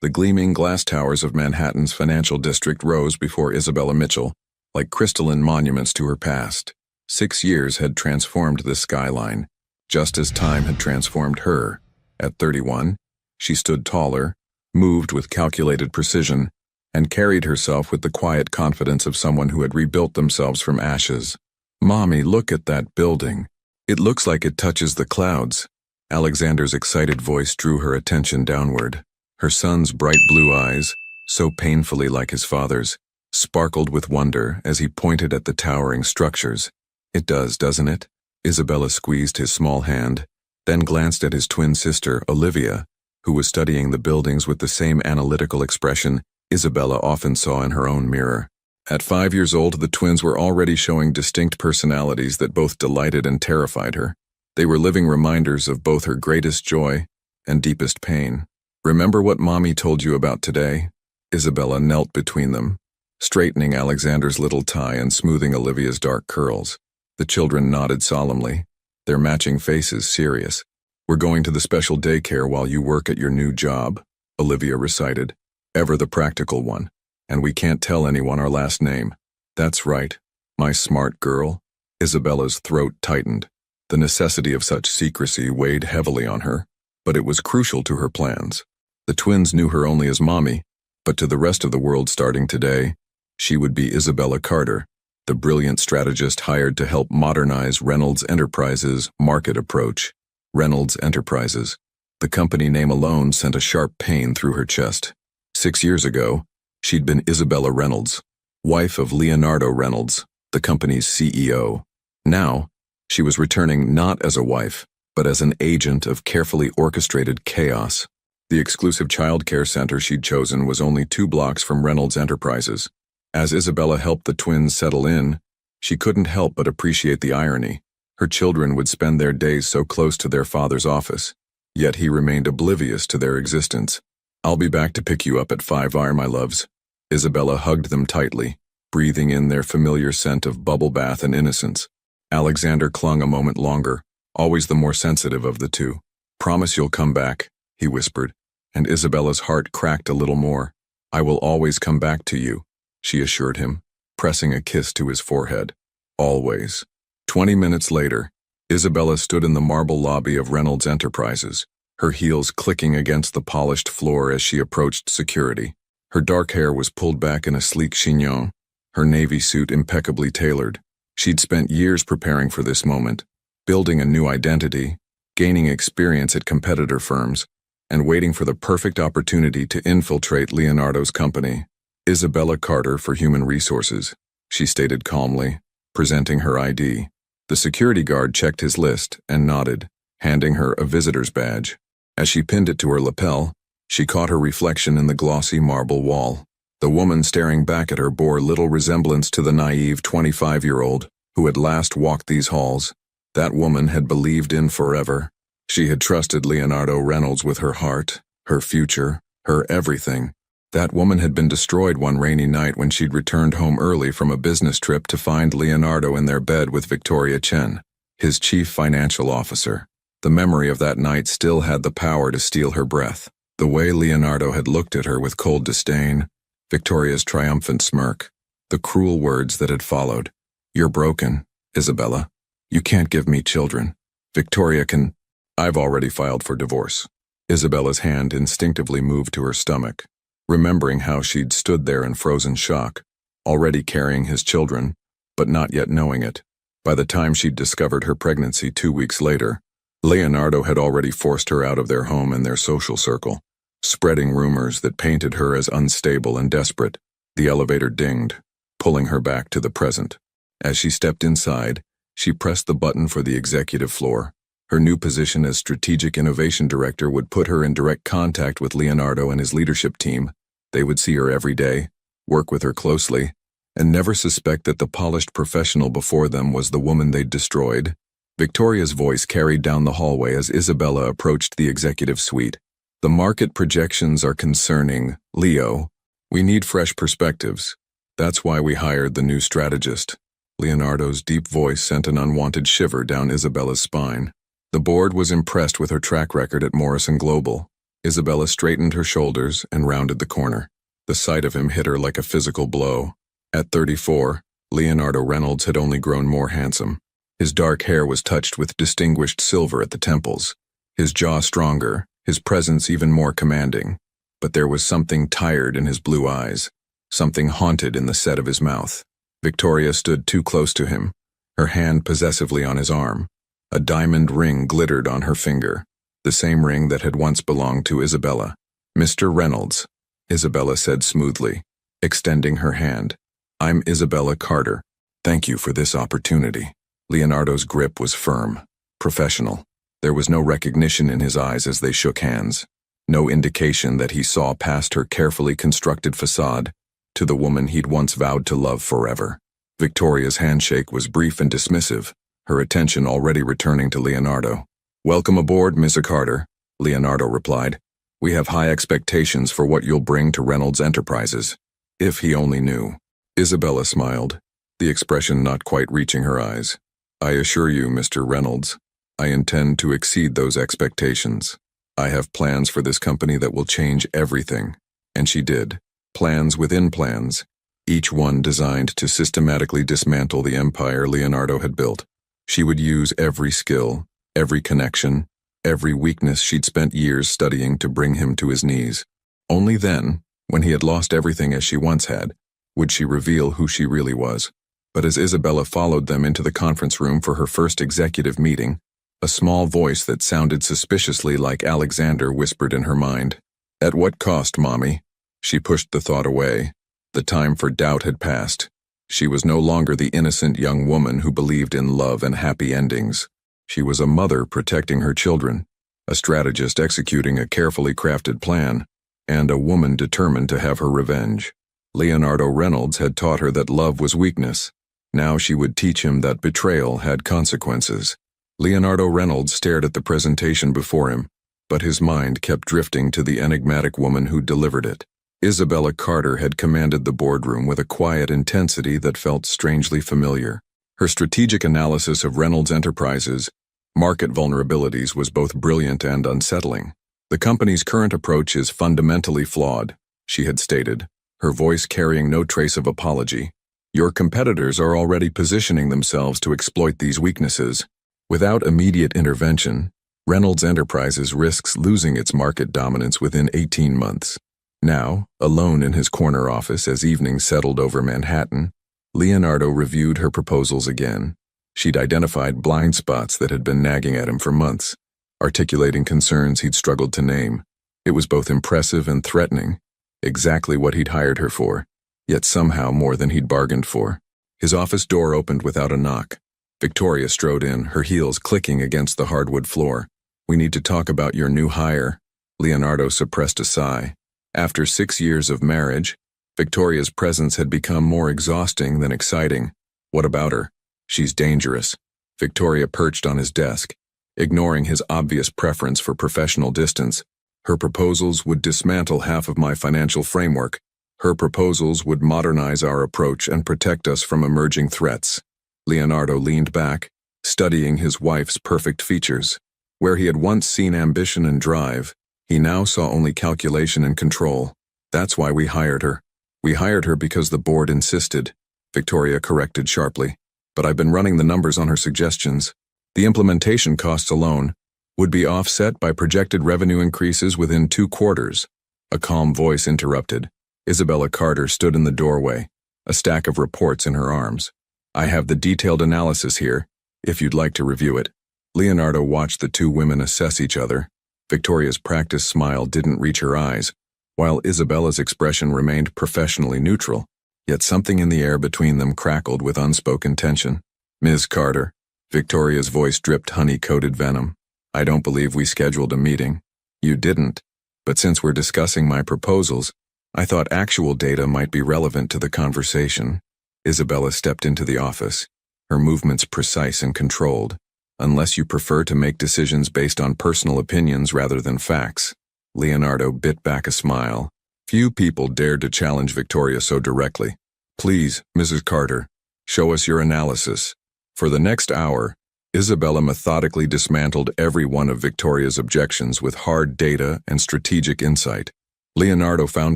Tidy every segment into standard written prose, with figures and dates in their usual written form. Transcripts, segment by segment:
The gleaming glass towers of Manhattan's financial district rose before Isabella Mitchell, like crystalline monuments to her past. 6 years had transformed this skyline, just as time had transformed her. At 31, she stood taller, moved with calculated precision, and carried herself with the quiet confidence of someone who had rebuilt themselves from ashes. "Mommy, look at that building. It looks like it touches the clouds." Alexander's excited voice drew her attention downward. Her son's bright blue eyes, so painfully like his father's, sparkled with wonder as he pointed at the towering structures. "It does, doesn't it?" Isabella squeezed his small hand, then glanced at his twin sister, Olivia, who was studying the buildings with the same analytical expression Isabella often saw in her own mirror. At 5 years old, the twins were already showing distinct personalities that both delighted and terrified her. They were living reminders of both her greatest joy and deepest pain. "Remember what Mommy told you about today?" Isabella knelt between them, straightening Alexander's little tie and smoothing Olivia's dark curls. The children nodded solemnly, their matching faces serious. "We're going to the special daycare while you work at your new job," Olivia recited, ever the practical one. "And we can't tell anyone our last name." "That's right, my smart girl." Isabella's throat tightened. The necessity of such secrecy weighed heavily on her, but it was crucial to her plans. The twins knew her only as Mommy, but to the rest of the world starting today, she would be Isabella Carter, the brilliant strategist hired to help modernize Reynolds Enterprises' market approach. Reynolds Enterprises. The company name alone sent a sharp pain through her chest. 6 years ago, she'd been Isabella Reynolds, wife of Leonardo Reynolds, the company's CEO. Now, she was returning not as a wife, but as an agent of carefully orchestrated chaos. The exclusive child care center she'd chosen was only 2 blocks from Reynolds Enterprises. As Isabella helped the twins settle in, she couldn't help but appreciate the irony. Her children would spend their days so close to their father's office, yet he remained oblivious to their existence. "I'll be back to pick you up at 5 my loves." Isabella hugged them tightly, breathing in their familiar scent of bubble bath and innocence. Alexander clung a moment longer, always the more sensitive of the two. "Promise you'll come back," he whispered, and Isabella's heart cracked a little more. "I will always come back to you," she assured him, pressing a kiss to his forehead. "Always." 20 minutes later, Isabella stood in the marble lobby of Reynolds Enterprises, her heels clicking against the polished floor as she approached security. Her dark hair was pulled back in a sleek chignon, her navy suit impeccably tailored. She'd spent years preparing for this moment, building a new identity, gaining experience at competitor firms, and waiting for the perfect opportunity to infiltrate Leonardo's company. "Isabella Carter for Human Resources," she stated calmly, presenting her ID. The security guard checked his list and nodded, handing her a visitor's badge. As she pinned it to her lapel, she caught her reflection in the glossy marble wall. The woman staring back at her bore little resemblance to the naive 25-year-old who had last walked these halls. That woman had believed in forever. She had trusted Leonardo Reynolds with her heart, her future, her everything. That woman had been destroyed one rainy night when she'd returned home early from a business trip to find Leonardo in their bed with Victoria Chen, his chief financial officer. The memory of that night still had the power to steal her breath. The way Leonardo had looked at her with cold disdain, Victoria's triumphant smirk, the cruel words that had followed. "You're broken, Isabella. You can't give me children. Victoria can—" "I've already filed for divorce." Isabella's hand instinctively moved to her stomach, remembering how she'd stood there in frozen shock, already carrying his children, but not yet knowing it. By the time she'd discovered her pregnancy 2 weeks later, Leonardo had already forced her out of their home and their social circle, spreading rumors that painted her as unstable and desperate. The elevator dinged, pulling her back to the present. As she stepped inside, she pressed the button for the executive floor. Her new position as Strategic Innovation Director would put her in direct contact with Leonardo and his leadership team. They would see her every day, work with her closely, and never suspect that the polished professional before them was the woman they'd destroyed. Victoria's voice carried down the hallway as Isabella approached the executive suite. "The market projections are concerning, Leo. We need fresh perspectives. That's why we hired the new strategist." Leonardo's deep voice sent an unwanted shiver down Isabella's spine. The board was impressed with her track record at Morrison Global, Isabella straightened her shoulders and rounded the corner. The sight of him hit her like a physical blow. At 34, Leonardo Reynolds had only grown more handsome. His dark hair was touched with distinguished silver at the temples, his jaw stronger, his presence even more commanding. But there was something tired in his blue eyes, something haunted in the set of his mouth. Victoria stood too close to him, her hand possessively on his arm. A diamond ring glittered on her finger, the same ring that had once belonged to Isabella. "Mr. Reynolds," Isabella said smoothly, extending her hand. "I'm Isabella Carter. Thank you for this opportunity." Leonardo's grip was firm, professional. There was no recognition in his eyes as they shook hands, no indication that he saw past her carefully constructed facade to the woman he'd once vowed to love forever. Victoria's handshake was brief and dismissive, her attention already returning to Leonardo. "Welcome aboard, Miss Carter," Leonardo replied. "We have high expectations for what you'll bring to Reynolds Enterprises." If he only knew. Isabella smiled, the expression not quite reaching her eyes. "I assure you, Mr. Reynolds, I intend to exceed those expectations. I have plans for this company that will change everything." And she did. Plans within plans, each one designed to systematically dismantle the empire Leonardo had built. She would use every skill, every connection, every weakness she'd spent years studying to bring him to his knees. Only then, when he had lost everything as she once had, would she reveal who she really was. But as Isabella followed them into the conference room for her first executive meeting, a small voice that sounded suspiciously like Alexander whispered in her mind. "At what cost, Mommy?" She pushed the thought away. The time for doubt had passed. She was no longer the innocent young woman who believed in love and happy endings. She was a mother protecting her children, a strategist executing a carefully crafted plan, and a woman determined to have her revenge. Leonardo Reynolds had taught her that love was weakness. Now she would teach him that betrayal had consequences. Leonardo Reynolds stared at the presentation before him, but his mind kept drifting to the enigmatic woman who delivered it. Isabella Carter had commanded the boardroom with a quiet intensity that felt strangely familiar. Her strategic analysis of Reynolds Enterprises' market vulnerabilities was both brilliant and unsettling. "The company's current approach is fundamentally flawed," she had stated, her voice carrying no trace of apology. "Your competitors are already positioning themselves to exploit these weaknesses. Without immediate intervention, Reynolds Enterprises risks losing its market dominance within 18 months. Now, alone in his corner office as evening settled over Manhattan, Leonardo reviewed her proposals again. She'd identified blind spots that had been nagging at him for months, articulating concerns he'd struggled to name. It was both impressive and threatening, exactly what he'd hired her for, yet somehow more than he'd bargained for. His office door opened without a knock. Victoria strode in, her heels clicking against the hardwood floor. "We need to talk about your new hire." Leonardo suppressed a sigh. After 6 years of marriage, Victoria's presence had become more exhausting than exciting. "What about her?" "She's dangerous." Victoria perched on his desk, ignoring his obvious preference for professional distance. "Her proposals would dismantle half of my financial framework. Her proposals would modernize our approach and protect us from emerging threats." Leonardo leaned back, studying his wife's perfect features. Where he had once seen ambition and drive, he now saw only calculation and control. "That's why we hired her." "We hired her because the board insisted," Victoria corrected sharply. "But I've been running the numbers on her suggestions. The implementation costs alone would be offset by projected revenue increases within 2 quarters. A calm voice interrupted. Isabella Carter stood in the doorway, a stack of reports in her arms. "I have the detailed analysis here, if you'd like to review it." Leonardo watched the two women assess each other. Victoria's practiced smile didn't reach her eyes, while Isabella's expression remained professionally neutral, yet something in the air between them crackled with unspoken tension. "Ms. Carter," Victoria's voice dripped honey-coated venom, "I don't believe we scheduled a meeting." "You didn't, but since we're discussing my proposals, I thought actual data might be relevant to the conversation." Isabella stepped into the office, her movements precise and controlled. "Unless you prefer to make decisions based on personal opinions rather than facts." Leonardo bit back a smile. Few people dared to challenge Victoria so directly. "Please, Mrs. Carter, show us your analysis." For the next hour, Isabella methodically dismantled every one of Victoria's objections with hard data and strategic insight. Leonardo found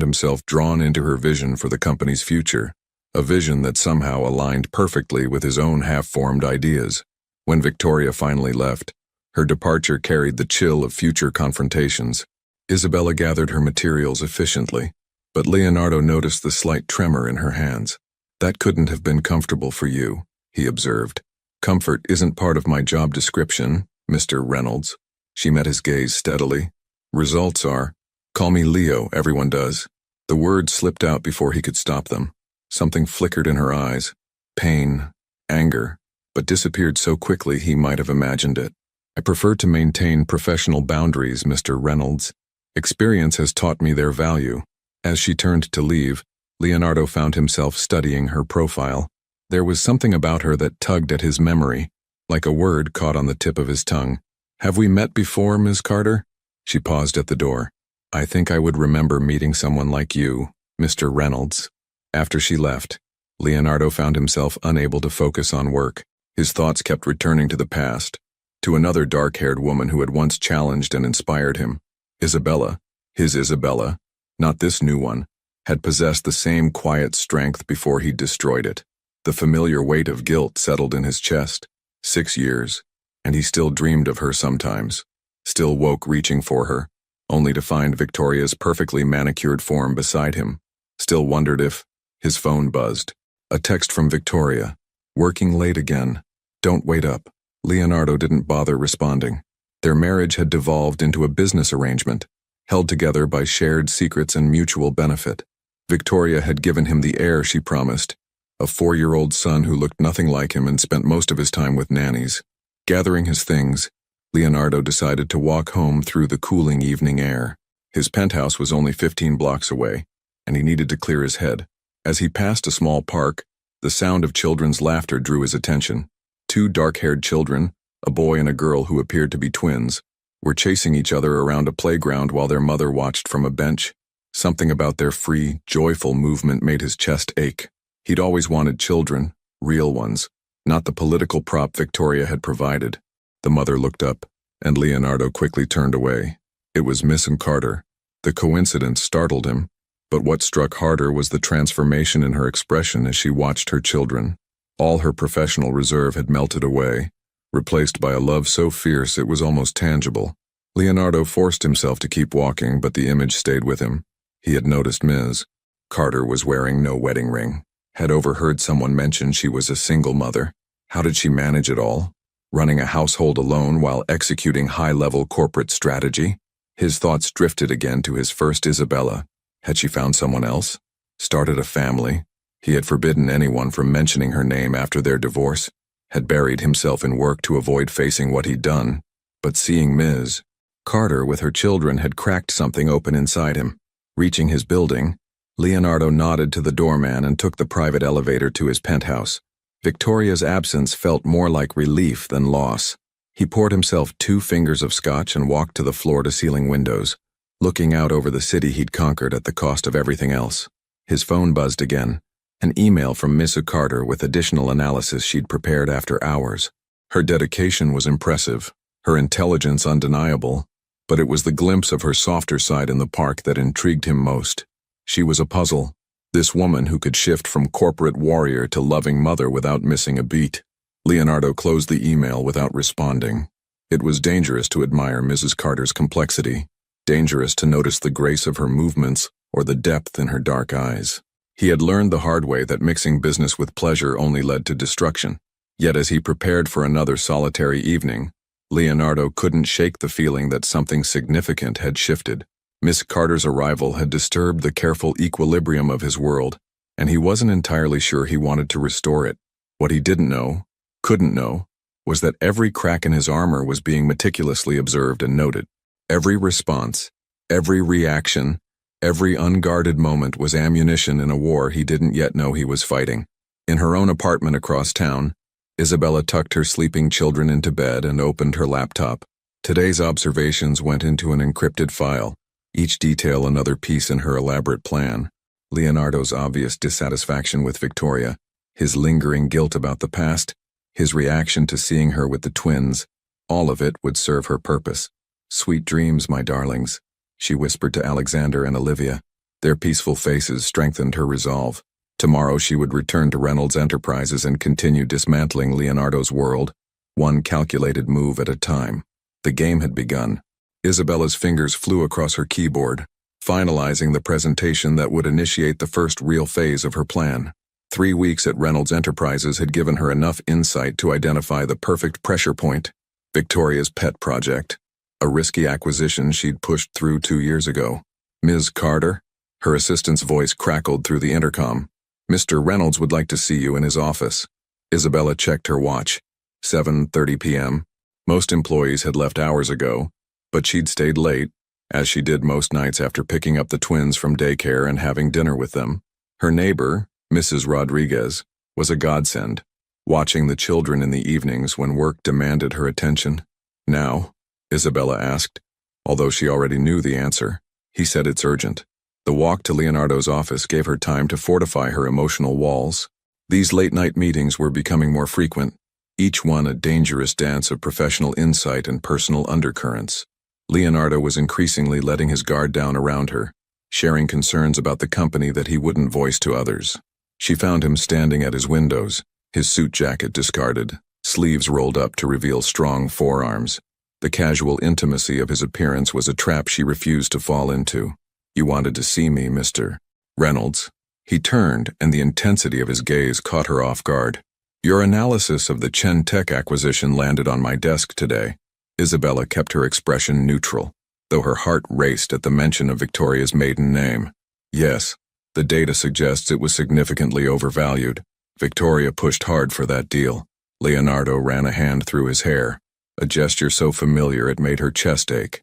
himself drawn into her vision for the company's future, a vision that somehow aligned perfectly with his own half-formed ideas. When Victoria finally left, her departure carried the chill of future confrontations. Isabella gathered her materials efficiently, but Leonardo noticed the slight tremor in her hands. "That couldn't have been comfortable for you," he observed. "Comfort isn't part of my job description, Mr. Reynolds." She met his gaze steadily. "Results are, call me Leo, everyone does." The words slipped out before he could stop them. Something flickered in her eyes. Pain, anger, but disappeared so quickly he might have imagined it. "I prefer to maintain professional boundaries, Mr. Reynolds. Experience has taught me their value." As she turned to leave, Leonardo found himself studying her profile. There was something about her that tugged at his memory, like a word caught on the tip of his tongue. "Have we met before, Ms. Carter?" She paused at the door. "I think I would remember meeting someone like you, Mr. Reynolds." After she left, Leonardo found himself unable to focus on work. His thoughts kept returning to the past, to another dark-haired woman who had once challenged and inspired him. Isabella, his Isabella, not this new one, had possessed the same quiet strength before he destroyed it. The familiar weight of guilt settled in his chest. 6 years, and he still dreamed of her sometimes, still woke reaching for her, only to find Victoria's perfectly manicured form beside him, still wondered if... His phone buzzed. A text from Victoria. "Working late again. Don't wait up." Leonardo didn't bother responding. Their marriage had devolved into a business arrangement, held together by shared secrets and mutual benefit. Victoria had given him the heir she promised, a 4-year-old son who looked nothing like him and spent most of his time with nannies. Gathering his things, Leonardo decided to walk home through the cooling evening air. His penthouse was only 15 blocks away, and he needed to clear his head. As he passed a small park, the sound of children's laughter drew his attention. 2 dark-haired children, a boy and a girl who appeared to be twins, were chasing each other around a playground while their mother watched from a bench. Something about their free, joyful movement made his chest ache. He'd always wanted children, real ones, not the political prop Victoria had provided. The mother looked up, and Leonardo quickly turned away. It was Miss Carter. The coincidence startled him, but what struck harder was the transformation in her expression as she watched her children. All her professional reserve had melted away, replaced by a love so fierce it was almost tangible. Leonardo forced himself to keep walking, but the image stayed with him. He had noticed Ms. Carter was wearing no wedding ring, had overheard someone mention she was a single mother. How did she manage it all? Running a household alone while executing high-level corporate strategy? His thoughts drifted again to his first Isabella. Had she found someone else? Started a family? He had forbidden anyone from mentioning her name after their divorce, had buried himself in work to avoid facing what he'd done. But seeing Ms. Carter with her children had cracked something open inside him. Reaching his building, Leonardo nodded to the doorman and took the private elevator to his penthouse. Victoria's absence felt more like relief than loss. He poured himself 2 fingers of scotch and walked to the floor-to-ceiling windows, looking out over the city he'd conquered at the cost of everything else. His phone buzzed again, an email from Miss Carter with additional analysis she'd prepared after hours. Her dedication was impressive, her intelligence undeniable, but it was the glimpse of her softer side in the park that intrigued him most. She was a puzzle, this woman who could shift from corporate warrior to loving mother without missing a beat. Leonardo closed the email without responding. It was dangerous to admire Mrs. Carter's complexity, dangerous to notice the grace of her movements or the depth in her dark eyes. He had learned the hard way that mixing business with pleasure only led to destruction. Yet as he prepared for another solitary evening, Leonardo couldn't shake the feeling that something significant had shifted. Miss Carter's arrival had disturbed the careful equilibrium of his world, and he wasn't entirely sure he wanted to restore it. What he didn't know, couldn't know, was that every crack in his armor was being meticulously observed and noted. Every response, every reaction, every unguarded moment was ammunition in a war he didn't yet know he was fighting. In her own apartment across town, Isabella tucked her sleeping children into bed and opened her laptop. Today's observations went into an encrypted file, each detail another piece in her elaborate plan. Leonardo's obvious dissatisfaction with Victoria, his lingering guilt about the past, His reaction to seeing her with the twins, all of it would serve her purpose. "Sweet dreams, my darlings," she whispered to Alexander and Olivia. Their peaceful faces strengthened her resolve. Tomorrow she would return to Reynolds Enterprises and continue dismantling Leonardo's world, one calculated move at a time. The game had begun. Isabella's fingers flew across her keyboard, finalizing the presentation that would initiate the first real phase of her plan. 3 weeks at Reynolds Enterprises had given her enough insight to identify the perfect pressure point: Victoria's pet project, a risky acquisition she'd pushed through 2 years ago. "Ms. Carter?" Her assistant's voice crackled through the intercom. "Mr. Reynolds would like to see you in his office." Isabella checked her watch. 7:30 p.m. Most employees had left hours ago, but she'd stayed late, as she did most nights after picking up the twins from daycare and having dinner with them. Her neighbor, Mrs. Rodriguez, was a godsend, watching the children in the evenings when work demanded her attention. "Now?" Isabella asked, although she already knew the answer. He said it's urgent. The walk to Leonardo's office gave her time to fortify her emotional walls. These late-night meetings were becoming more frequent, each one a dangerous dance of professional insight and personal undercurrents. Leonardo was increasingly letting his guard down around her, sharing concerns about the company that he wouldn't voice to others. She found him standing at his windows, his suit jacket discarded, sleeves rolled up to reveal strong forearms. The casual intimacy of his appearance was a trap she refused to fall into. "You wanted to see me, Mr. Reynolds." He turned, and the intensity of his gaze caught her off guard. "Your analysis of the Chen Tech acquisition landed on my desk today." Isabella kept her expression neutral, though her heart raced at the mention of Victoria's maiden name. "Yes, the data suggests it was significantly overvalued. Victoria pushed hard for that deal." Leonardo ran a hand through his hair, a gesture so familiar it made her chest ache.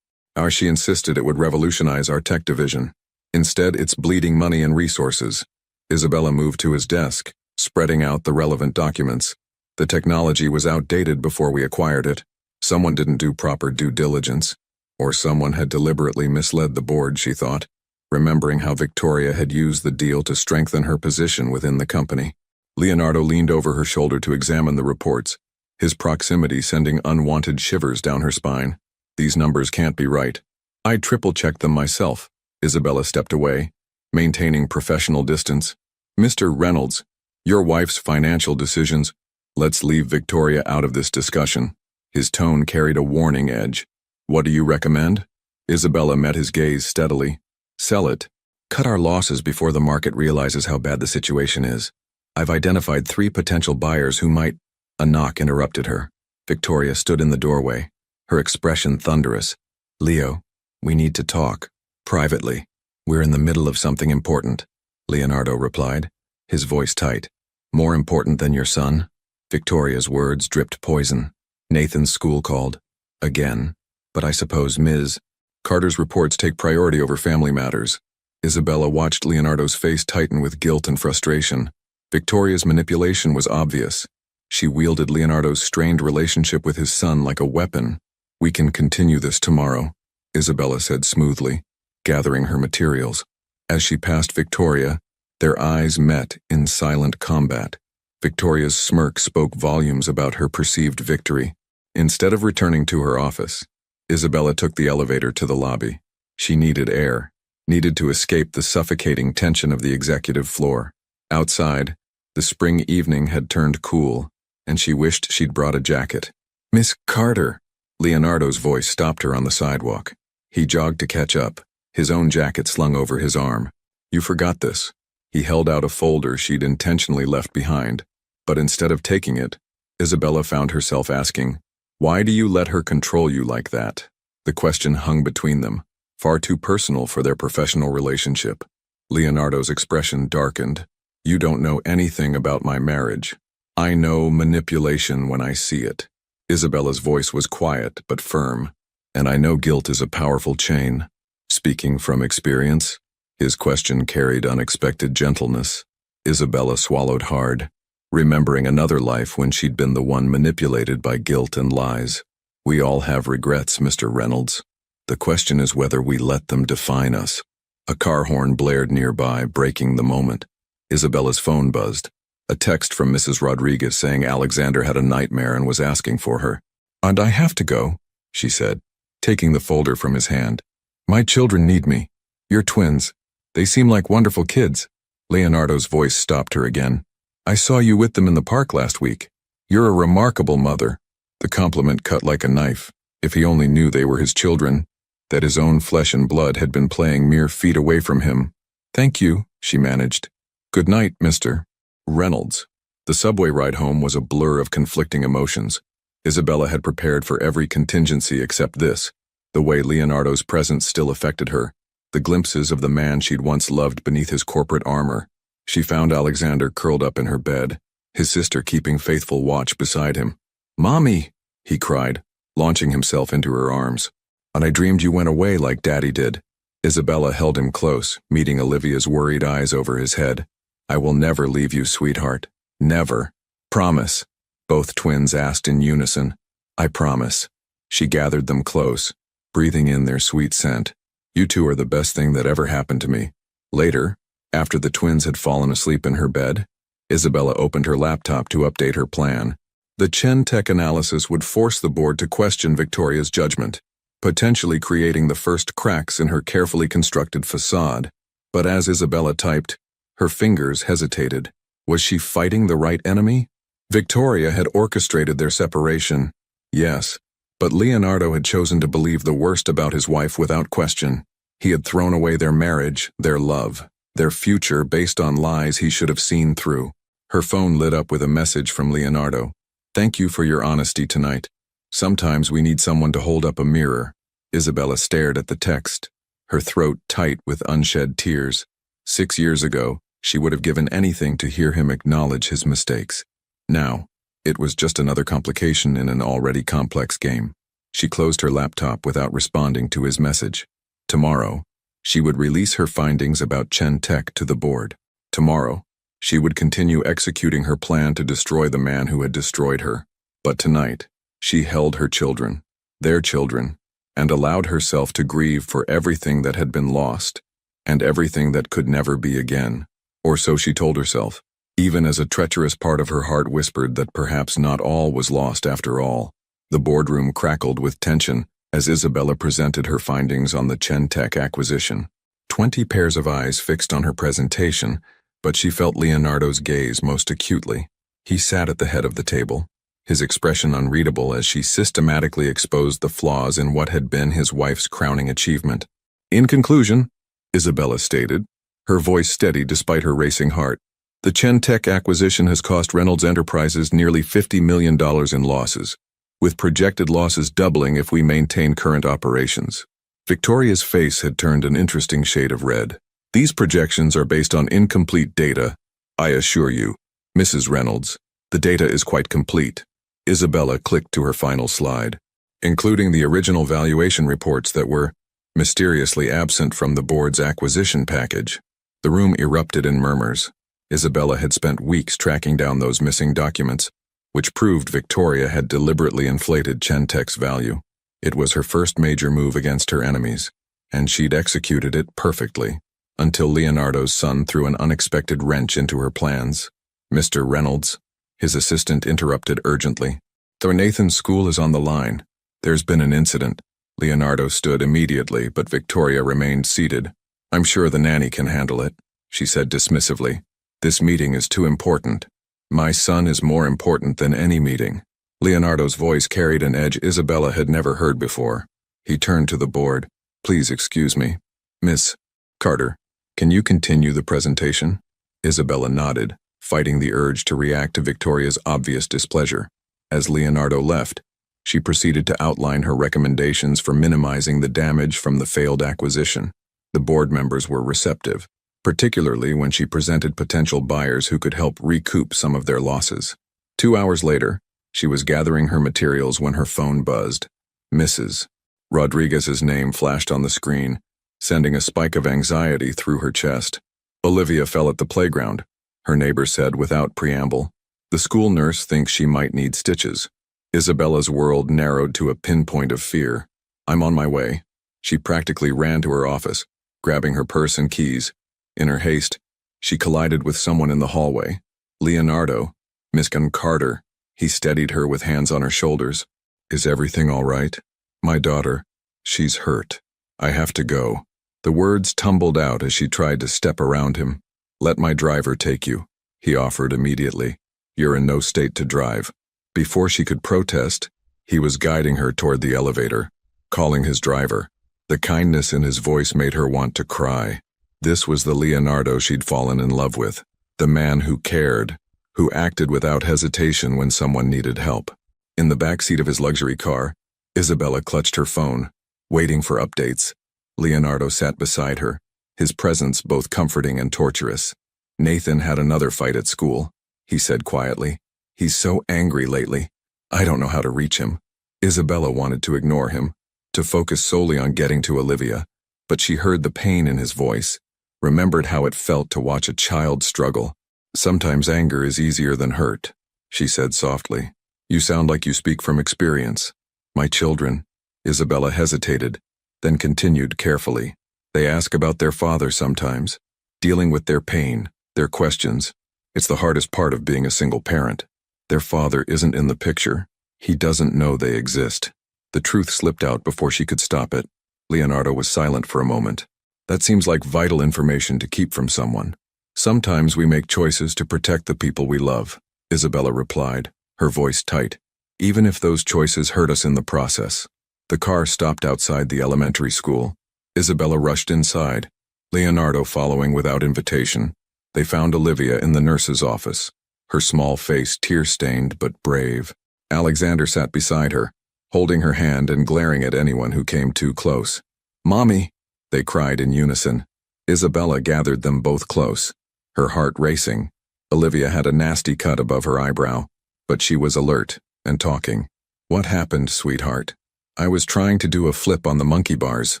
She insisted it would revolutionize our tech division. Instead, it's bleeding money and resources. Isabella moved to his desk, spreading out the relevant documents. The technology was outdated before we acquired it. Someone didn't do proper due diligence. Or someone had deliberately misled the board, she thought, remembering how Victoria had used the deal to strengthen her position within the company. Leonardo leaned over her shoulder to examine the reports, his proximity sending unwanted shivers down her spine. "These numbers can't be right." "I triple-checked them myself." Isabella stepped away, maintaining professional distance. "Mr. Reynolds, your wife's financial decisions—" "Let's leave Victoria out of this discussion." His tone carried a warning edge. "What do you recommend?" Isabella met his gaze steadily. "Sell it. Cut our losses before the market realizes how bad the situation is. I've identified 3 potential buyers who might—" A knock interrupted her. Victoria stood in the doorway, her expression thunderous. "Leo, we need to talk. Privately. We're in the middle of something important," Leonardo replied, his voice tight. "More important than your son?" Victoria's words dripped poison. "Nathan's school called. Again. But I suppose Ms. Carter's reports take priority over family matters." Isabella watched Leonardo's face tighten with guilt and frustration. Victoria's manipulation was obvious. She wielded Leonardo's strained relationship with his son like a weapon. "We can continue this tomorrow," Isabella said smoothly, gathering her materials. As she passed Victoria, their eyes met in silent combat. Victoria's smirk spoke volumes about her perceived victory. Instead of returning to her office, Isabella took the elevator to the lobby. She needed air, needed to escape the suffocating tension of the executive floor. Outside, the spring evening had turned cool, and she wished she'd brought a jacket. "Miss Carter!" Leonardo's voice stopped her on the sidewalk. He jogged to catch up, his own jacket slung over his arm. "You forgot this." He held out a folder she'd intentionally left behind, but instead of taking it, Isabella found herself asking, "Why do you let her control you like that?" The question hung between them, far too personal for their professional relationship. Leonardo's expression darkened. "You don't know anything about my marriage. I know manipulation when I see it." Isabella's voice was quiet but firm. "And I know guilt is a powerful chain." Speaking from experience, his question carried unexpected gentleness. Isabella swallowed hard, remembering another life when she'd been the one manipulated by guilt and lies. "We all have regrets, Mr. Reynolds. The question is whether we let them define us." A car horn blared nearby, breaking the moment. Isabella's phone buzzed. A text from Mrs. Rodriguez saying Alexander had a nightmare and was asking for her. "And I have to go," she said, taking the folder from his hand. "My children need me. You're twins. They seem like wonderful kids." Leonardo's voice stopped her again. "I saw you with them in the park last week. You're a remarkable mother." The compliment cut like a knife. If he only knew they were his children, that his own flesh and blood had been playing mere feet away from him. "Thank you," she managed. "Good night, Mr. Reynolds." The subway ride home was a blur of conflicting emotions. Isabella had prepared for every contingency except this, the way Leonardo's presence still affected her, the glimpses of the man she'd once loved beneath his corporate armor. She found Alexander curled up in her bed, his sister keeping faithful watch beside him. "Mommy!" he cried, launching himself into her arms. "And I dreamed you went away like Daddy did." Isabella held him close, meeting Olivia's worried eyes over his head. "I will never leave you, sweetheart. Never. Promise." Both twins asked in unison. "I promise." She gathered them close, breathing in their sweet scent. "You two are the best thing that ever happened to me." Later, after the twins had fallen asleep in her bed, Isabella opened her laptop to update her plan. The Chen Tech analysis would force the board to question Victoria's judgment, potentially creating the first cracks in her carefully constructed facade. But as Isabella typed, her fingers hesitated. Was she fighting the right enemy? Victoria had orchestrated their separation, yes, but Leonardo had chosen to believe the worst about his wife without question. He had thrown away their marriage, their love, their future based on lies he should have seen through. Her phone lit up with a message from Leonardo. "Thank you for your honesty tonight. Sometimes we need someone to hold up a mirror." Isabella stared at the text, her throat tight with unshed tears. 6 years ago, she would have given anything to hear him acknowledge his mistakes. Now, it was just another complication in an already complex game. She closed her laptop without responding to his message. Tomorrow, she would release her findings about Chen Tech to the board. Tomorrow, she would continue executing her plan to destroy the man who had destroyed her. But tonight, she held her children, their children, and allowed herself to grieve for everything that had been lost, and everything that could never be again. Or so she told herself, even as a treacherous part of her heart whispered that perhaps not all was lost after all. The boardroom crackled with tension as Isabella presented her findings on the Chen Tech acquisition. 20 pairs of eyes fixed on her presentation, but she felt Leonardo's gaze most acutely. He sat at the head of the table, his expression unreadable as she systematically exposed the flaws in what had been his wife's crowning achievement. "In conclusion," Isabella stated, her voice steady despite her racing heart, "the Chen Tech acquisition has cost Reynolds Enterprises nearly $50 million in losses, with projected losses doubling if we maintain current operations." Victoria's face had turned an interesting shade of red. "These projections are based on incomplete data, I assure you, Mrs. Reynolds. The data is quite complete." Isabella clicked to her final slide, including the original valuation reports that were mysteriously absent from the board's acquisition package. The room erupted in murmurs. Isabella had spent weeks tracking down those missing documents, which proved Victoria had deliberately inflated Chen Tech's value. It was her first major move against her enemies, and she'd executed it perfectly, until Leonardo's son threw an unexpected wrench into her plans. "Mr. Reynolds," his assistant interrupted urgently. "Nathan's school is on the line. There's been an incident." Leonardo stood immediately, but Victoria remained seated. "I'm sure the nanny can handle it," she said dismissively. "This meeting is too important. My son is more important than any meeting." Leonardo's voice carried an edge Isabella had never heard before. He turned to the board. "Please excuse me. Miss Carter, can you continue the presentation?" Isabella nodded, fighting the urge to react to Victoria's obvious displeasure. As Leonardo left, she proceeded to outline her recommendations for minimizing the damage from the failed acquisition. The board members were receptive, particularly when she presented potential buyers who could help recoup some of their losses. 2 hours later, she was gathering her materials when her phone buzzed. Mrs. Rodriguez's name flashed on the screen, sending a spike of anxiety through her chest. "Olivia fell at the playground," her neighbor said without preamble. "The school nurse thinks she might need stitches." Isabella's world narrowed to a pinpoint of fear. "I'm on my way." She practically ran to her office, grabbing her purse and keys. In her haste, she collided with someone in the hallway. Leonardo, Miss Carter. He steadied her with hands on her shoulders. Is everything all right? My daughter, she's hurt. I have to go. The words tumbled out as she tried to step around him. Let my driver take you, he offered immediately. You're in no state to drive. Before she could protest, he was guiding her toward the elevator, calling his driver. The kindness in his voice made her want to cry. This was the Leonardo she'd fallen in love with, the man who cared, who acted without hesitation when someone needed help. In the backseat of his luxury car, Isabella clutched her phone, waiting for updates. Leonardo sat beside her, his presence both comforting and torturous. Nathan had another fight at school, he said quietly. He's so angry lately. I don't know how to reach him. Isabella wanted to ignore him, to focus solely on getting to Olivia, but she heard the pain in his voice, remembered how it felt to watch a child struggle. Sometimes anger is easier than hurt, she said softly. You sound like you speak from experience. My children. Isabella hesitated, then continued carefully. They ask about their father sometimes, dealing with their pain, their questions. It's the hardest part of being a single parent. Their father isn't in the picture. He doesn't know they exist. The truth slipped out before she could stop it. Leonardo was silent for a moment. That seems like vital information to keep from someone. Sometimes we make choices to protect the people we love, Isabella replied, her voice tight, even if those choices hurt us in the process. The car stopped outside the elementary school. Isabella rushed inside, Leonardo following without invitation. They found Olivia in the nurse's office, her small face tear-stained but brave. Alexander sat beside her, holding her hand and glaring at anyone who came too close. Mommy, they cried in unison. Isabella gathered them both close, her heart racing. Olivia had a nasty cut above her eyebrow, but she was alert and talking. What happened, sweetheart? I was trying to do a flip on the monkey bars,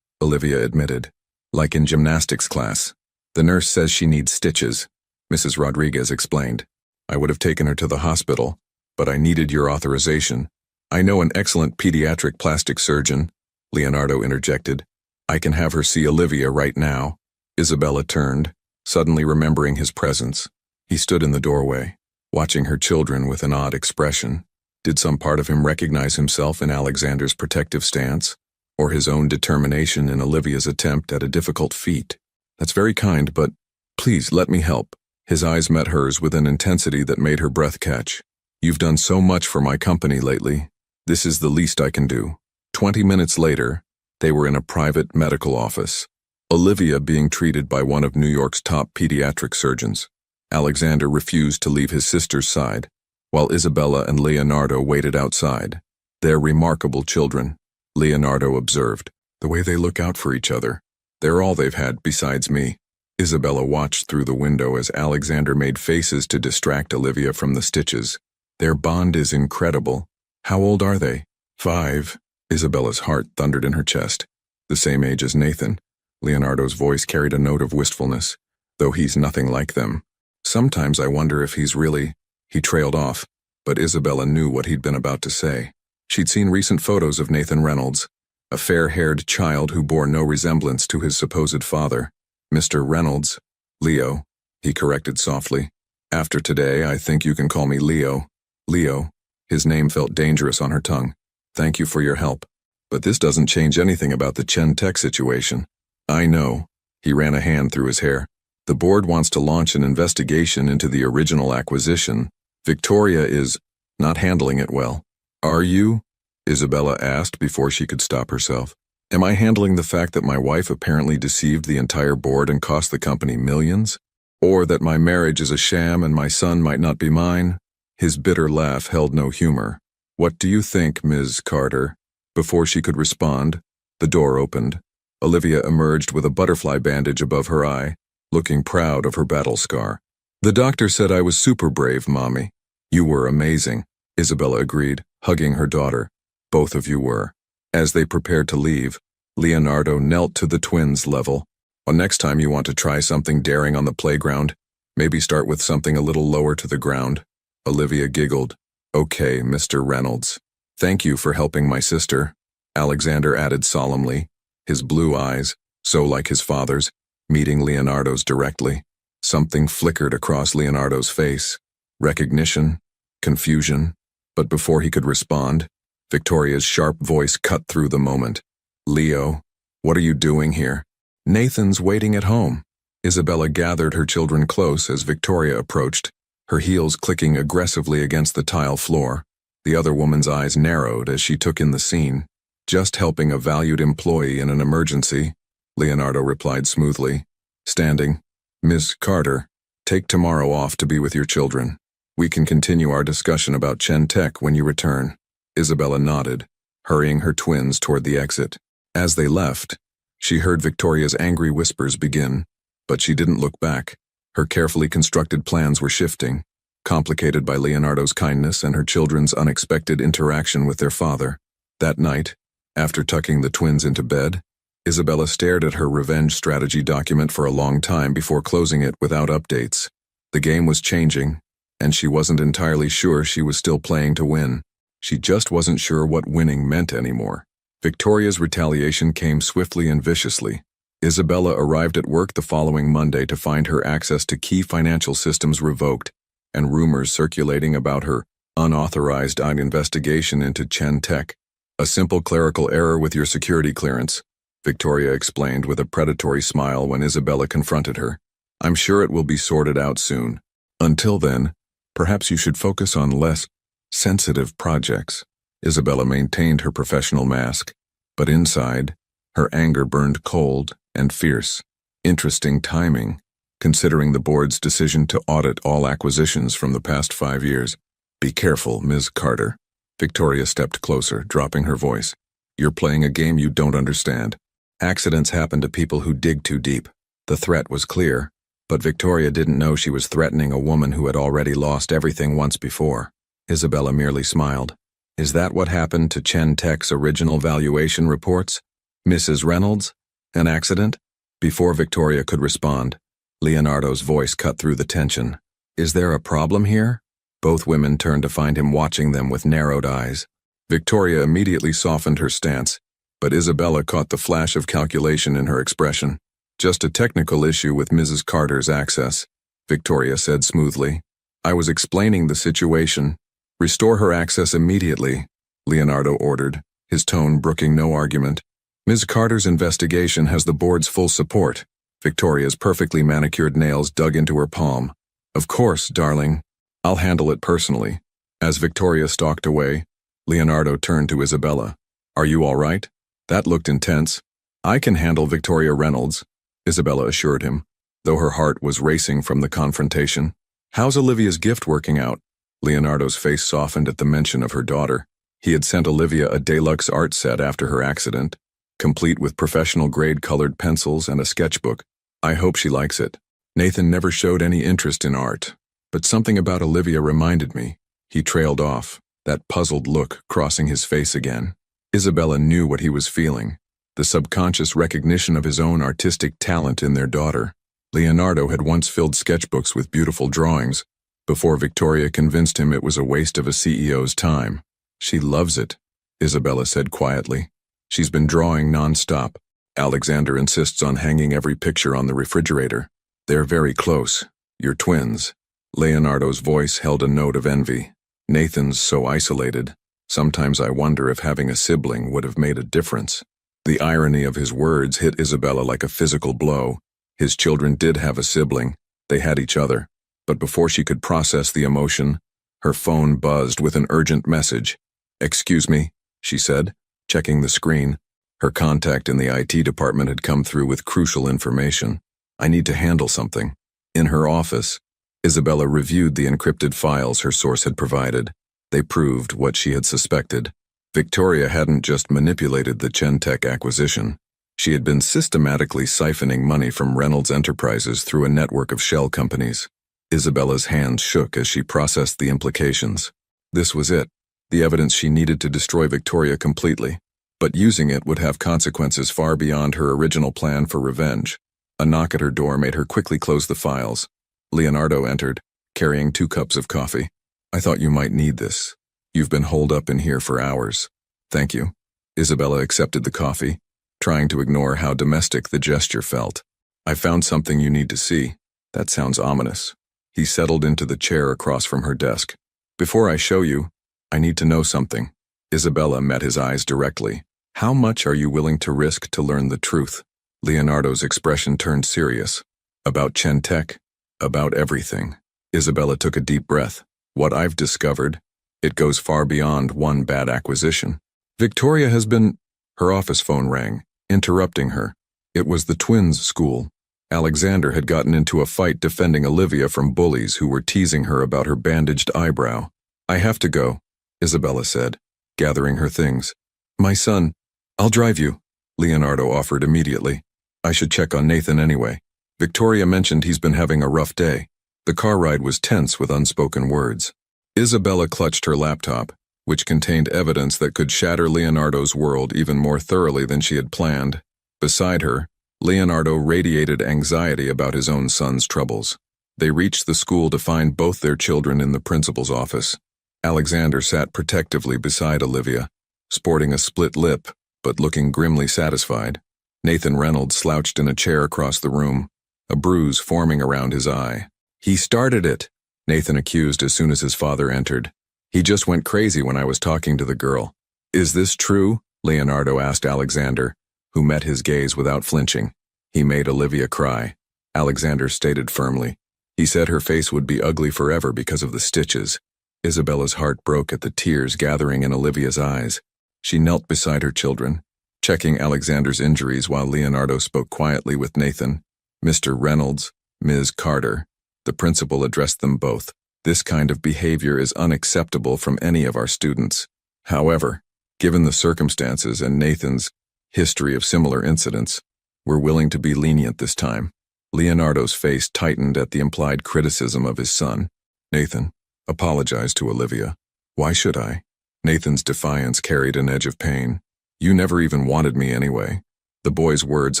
Olivia admitted, like in gymnastics class. The nurse says she needs stitches, Mrs. Rodriguez explained. I would have taken her to the hospital, but I needed your authorization. I know an excellent pediatric plastic surgeon, Leonardo interjected. I can have her see Olivia right now. Isabella turned, suddenly remembering his presence. He stood in the doorway, watching her children with an odd expression. Did some part of him recognize himself in Alexander's protective stance, or his own determination in Olivia's attempt at a difficult feat? That's very kind, but please let me help. His eyes met hers with an intensity that made her breath catch. You've done so much for my company lately. This is the least I can do. 20 minutes later, they were in a private medical office. Olivia being treated by one of New York's top pediatric surgeons. Alexander refused to leave his sister's side, while Isabella and Leonardo waited outside. They're remarkable children, Leonardo observed. The way they look out for each other. They're all they've had besides me. Isabella watched through the window as Alexander made faces to distract Olivia from the stitches. Their bond is incredible. How old are they? 5. Isabella's heart thundered in her chest. The same age as Nathan. Leonardo's voice carried a note of wistfulness, though he's nothing like them. Sometimes I wonder if he's really... He trailed off, but Isabella knew what he'd been about to say. She'd seen recent photos of Nathan Reynolds, a fair-haired child who bore no resemblance to his supposed father. Mr. Reynolds. Leo, he corrected softly. After today, I think you can call me Leo. Leo. His name felt dangerous on her tongue. Thank you for your help. But this doesn't change anything about the Chen Tech situation. I know. He ran a hand through his hair. The board wants to launch an investigation into the original acquisition. Victoria is not handling it well. Are you? Isabella asked before she could stop herself. Am I handling the fact that my wife apparently deceived the entire board and cost the company millions? Or that my marriage is a sham and my son might not be mine? His bitter laugh held no humor. What do you think, Ms. Carter? Before she could respond, the door opened. Olivia emerged with a butterfly bandage above her eye, looking proud of her battle scar. The doctor said I was super brave, Mommy. You were amazing, Isabella agreed, hugging her daughter. Both of you were. As they prepared to leave, Leonardo knelt to the twins' level. Well, next time you want to try something daring on the playground, maybe start with something a little lower to the ground. Olivia giggled. Okay, Mr. Reynolds. Thank you for helping my sister, Alexander added solemnly, his blue eyes, so like his father's, meeting Leonardo's directly. Something flickered across Leonardo's face. Recognition? Confusion? But before he could respond, Victoria's sharp voice cut through the moment. Leo, what are you doing here? Nathan's waiting at home. Isabella gathered her children close as Victoria approached, her heels clicking aggressively against the tile floor. The other woman's eyes narrowed as she took in the scene. Just helping a valued employee in an emergency, Leonardo replied smoothly. Standing, Miss Carter, take tomorrow off to be with your children. We can continue our discussion about Chen Tech when you return. Isabella nodded, hurrying her twins toward the exit. As they left, she heard Victoria's angry whispers begin, but she didn't look back. Her carefully constructed plans were shifting, complicated by Leonardo's kindness and her children's unexpected interaction with their father. That night, after tucking the twins into bed, Isabella stared at her revenge strategy document for a long time before closing it without updates. The game was changing, and she wasn't entirely sure she was still playing to win. She just wasn't sure what winning meant anymore. Victoria's retaliation came swiftly and viciously. Isabella arrived at work the following Monday to find her access to key financial systems revoked, and rumors circulating about her unauthorized investigation into Chen Tech. A simple clerical error with your security clearance, Victoria explained with a predatory smile when Isabella confronted her. I'm sure it will be sorted out soon. Until then, perhaps you should focus on less sensitive projects. Isabella maintained her professional mask, but inside, her anger burned cold and fierce. Interesting timing, considering the board's decision to audit all acquisitions from the past 5 years. Be careful, Ms. Carter. Victoria stepped closer, dropping her voice. You're playing a game you don't understand. Accidents happen to people who dig too deep. The threat was clear, but Victoria didn't know she was threatening a woman who had already lost everything once before. Isabella merely smiled. Is that what happened to Chen Tech's original valuation reports? Mrs. Reynolds? An accident? Before Victoria could respond, Leonardo's voice cut through the tension. Is there a problem here? Both women turned to find him watching them with narrowed eyes. Victoria immediately softened her stance, but Isabella caught the flash of calculation in her expression. Just a technical issue with Mrs. Carter's access, Victoria said smoothly. I was explaining the situation. Restore her access immediately, Leonardo ordered, his tone brooking no argument. Ms. Carter's investigation has the board's full support. Victoria's perfectly manicured nails dug into her palm. Of course, darling. I'll handle it personally. As Victoria stalked away, Leonardo turned to Isabella. Are you all right? That looked intense. I can handle Victoria Reynolds, Isabella assured him, though her heart was racing from the confrontation. How's Olivia's gift working out? Leonardo's face softened at the mention of her daughter. He had sent Olivia a deluxe art set after her accident, complete with professional-grade colored pencils and a sketchbook. I hope she likes it. Nathan never showed any interest in art, but something about Olivia reminded me. He trailed off, that puzzled look crossing his face again. Isabella knew what he was feeling, the subconscious recognition of his own artistic talent in their daughter. Leonardo had once filled sketchbooks with beautiful drawings, before Victoria convinced him it was a waste of a CEO's time. She loves it, Isabella said quietly. She's been drawing non-stop. Alexander insists on hanging every picture on the refrigerator. They're very close. You're twins. Leonardo's voice held a note of envy. Nathan's so isolated. Sometimes I wonder if having a sibling would have made a difference. The irony of his words hit Isabella like a physical blow. His children did have a sibling. They had each other. But before she could process the emotion, her phone buzzed with an urgent message. Excuse me, she said, checking the screen. Her contact in the IT department had come through with crucial information. I need to handle something. In her office, Isabella reviewed the encrypted files her source had provided. They proved what she had suspected. Victoria hadn't just manipulated the Chen Tech acquisition. She had been systematically siphoning money from Reynolds Enterprises through a network of shell companies. Isabella's hands shook as she processed the implications. This was it, the evidence she needed to destroy Victoria completely. But using it would have consequences far beyond her original plan for revenge. A knock at her door made her quickly close the files. Leonardo entered, carrying 2 cups of coffee. I thought you might need this. You've been holed up in here for hours. Thank you. Isabella accepted the coffee, trying to ignore how domestic the gesture felt. I found something you need to see. That sounds ominous. He settled into the chair across from her desk. Before I show you, I need to know something. Isabella met his eyes directly. How much are you willing to risk to learn the truth? Leonardo's expression turned serious. About Chentech? About everything. Isabella took a deep breath. What I've discovered, it goes far beyond one bad acquisition. Victoria has been... Her office phone rang, interrupting her. It was the twins' school. Alexander had gotten into a fight defending Olivia from bullies who were teasing her about her bandaged eyebrow. I have to go, Isabella said, gathering her things. My son, I'll drive you, Leonardo offered immediately. I should check on Nathan anyway. Victoria mentioned he's been having a rough day. The car ride was tense with unspoken words. Isabella clutched her laptop, which contained evidence that could shatter Leonardo's world even more thoroughly than she had planned. Beside her, Leonardo radiated anxiety about his own son's troubles. They reached the school to find both their children in the principal's office. Alexander sat protectively beside Olivia, sporting a split lip, but looking grimly satisfied. Nathan Reynolds slouched in a chair across the room, a bruise forming around his eye. He started it, Nathan accused as soon as his father entered. He just went crazy when I was talking to the girl. Is this true? Leonardo asked Alexander, who met his gaze without flinching. He made Olivia cry. Alexander stated firmly. He said her face would be ugly forever because of the stitches. Isabella's heart broke at the tears gathering in Olivia's eyes. She knelt beside her children, checking Alexander's injuries while Leonardo spoke quietly with Nathan. Mr. Reynolds, Ms. Carter. The principal addressed them both. This kind of behavior is unacceptable from any of our students. However, given the circumstances and Nathan's history of similar incidents, we're willing to be lenient this time. Leonardo's face tightened at the implied criticism of his son. Nathan, apologize to Olivia. Why should I? Nathan's defiance carried an edge of pain. You never even wanted me anyway. The boy's words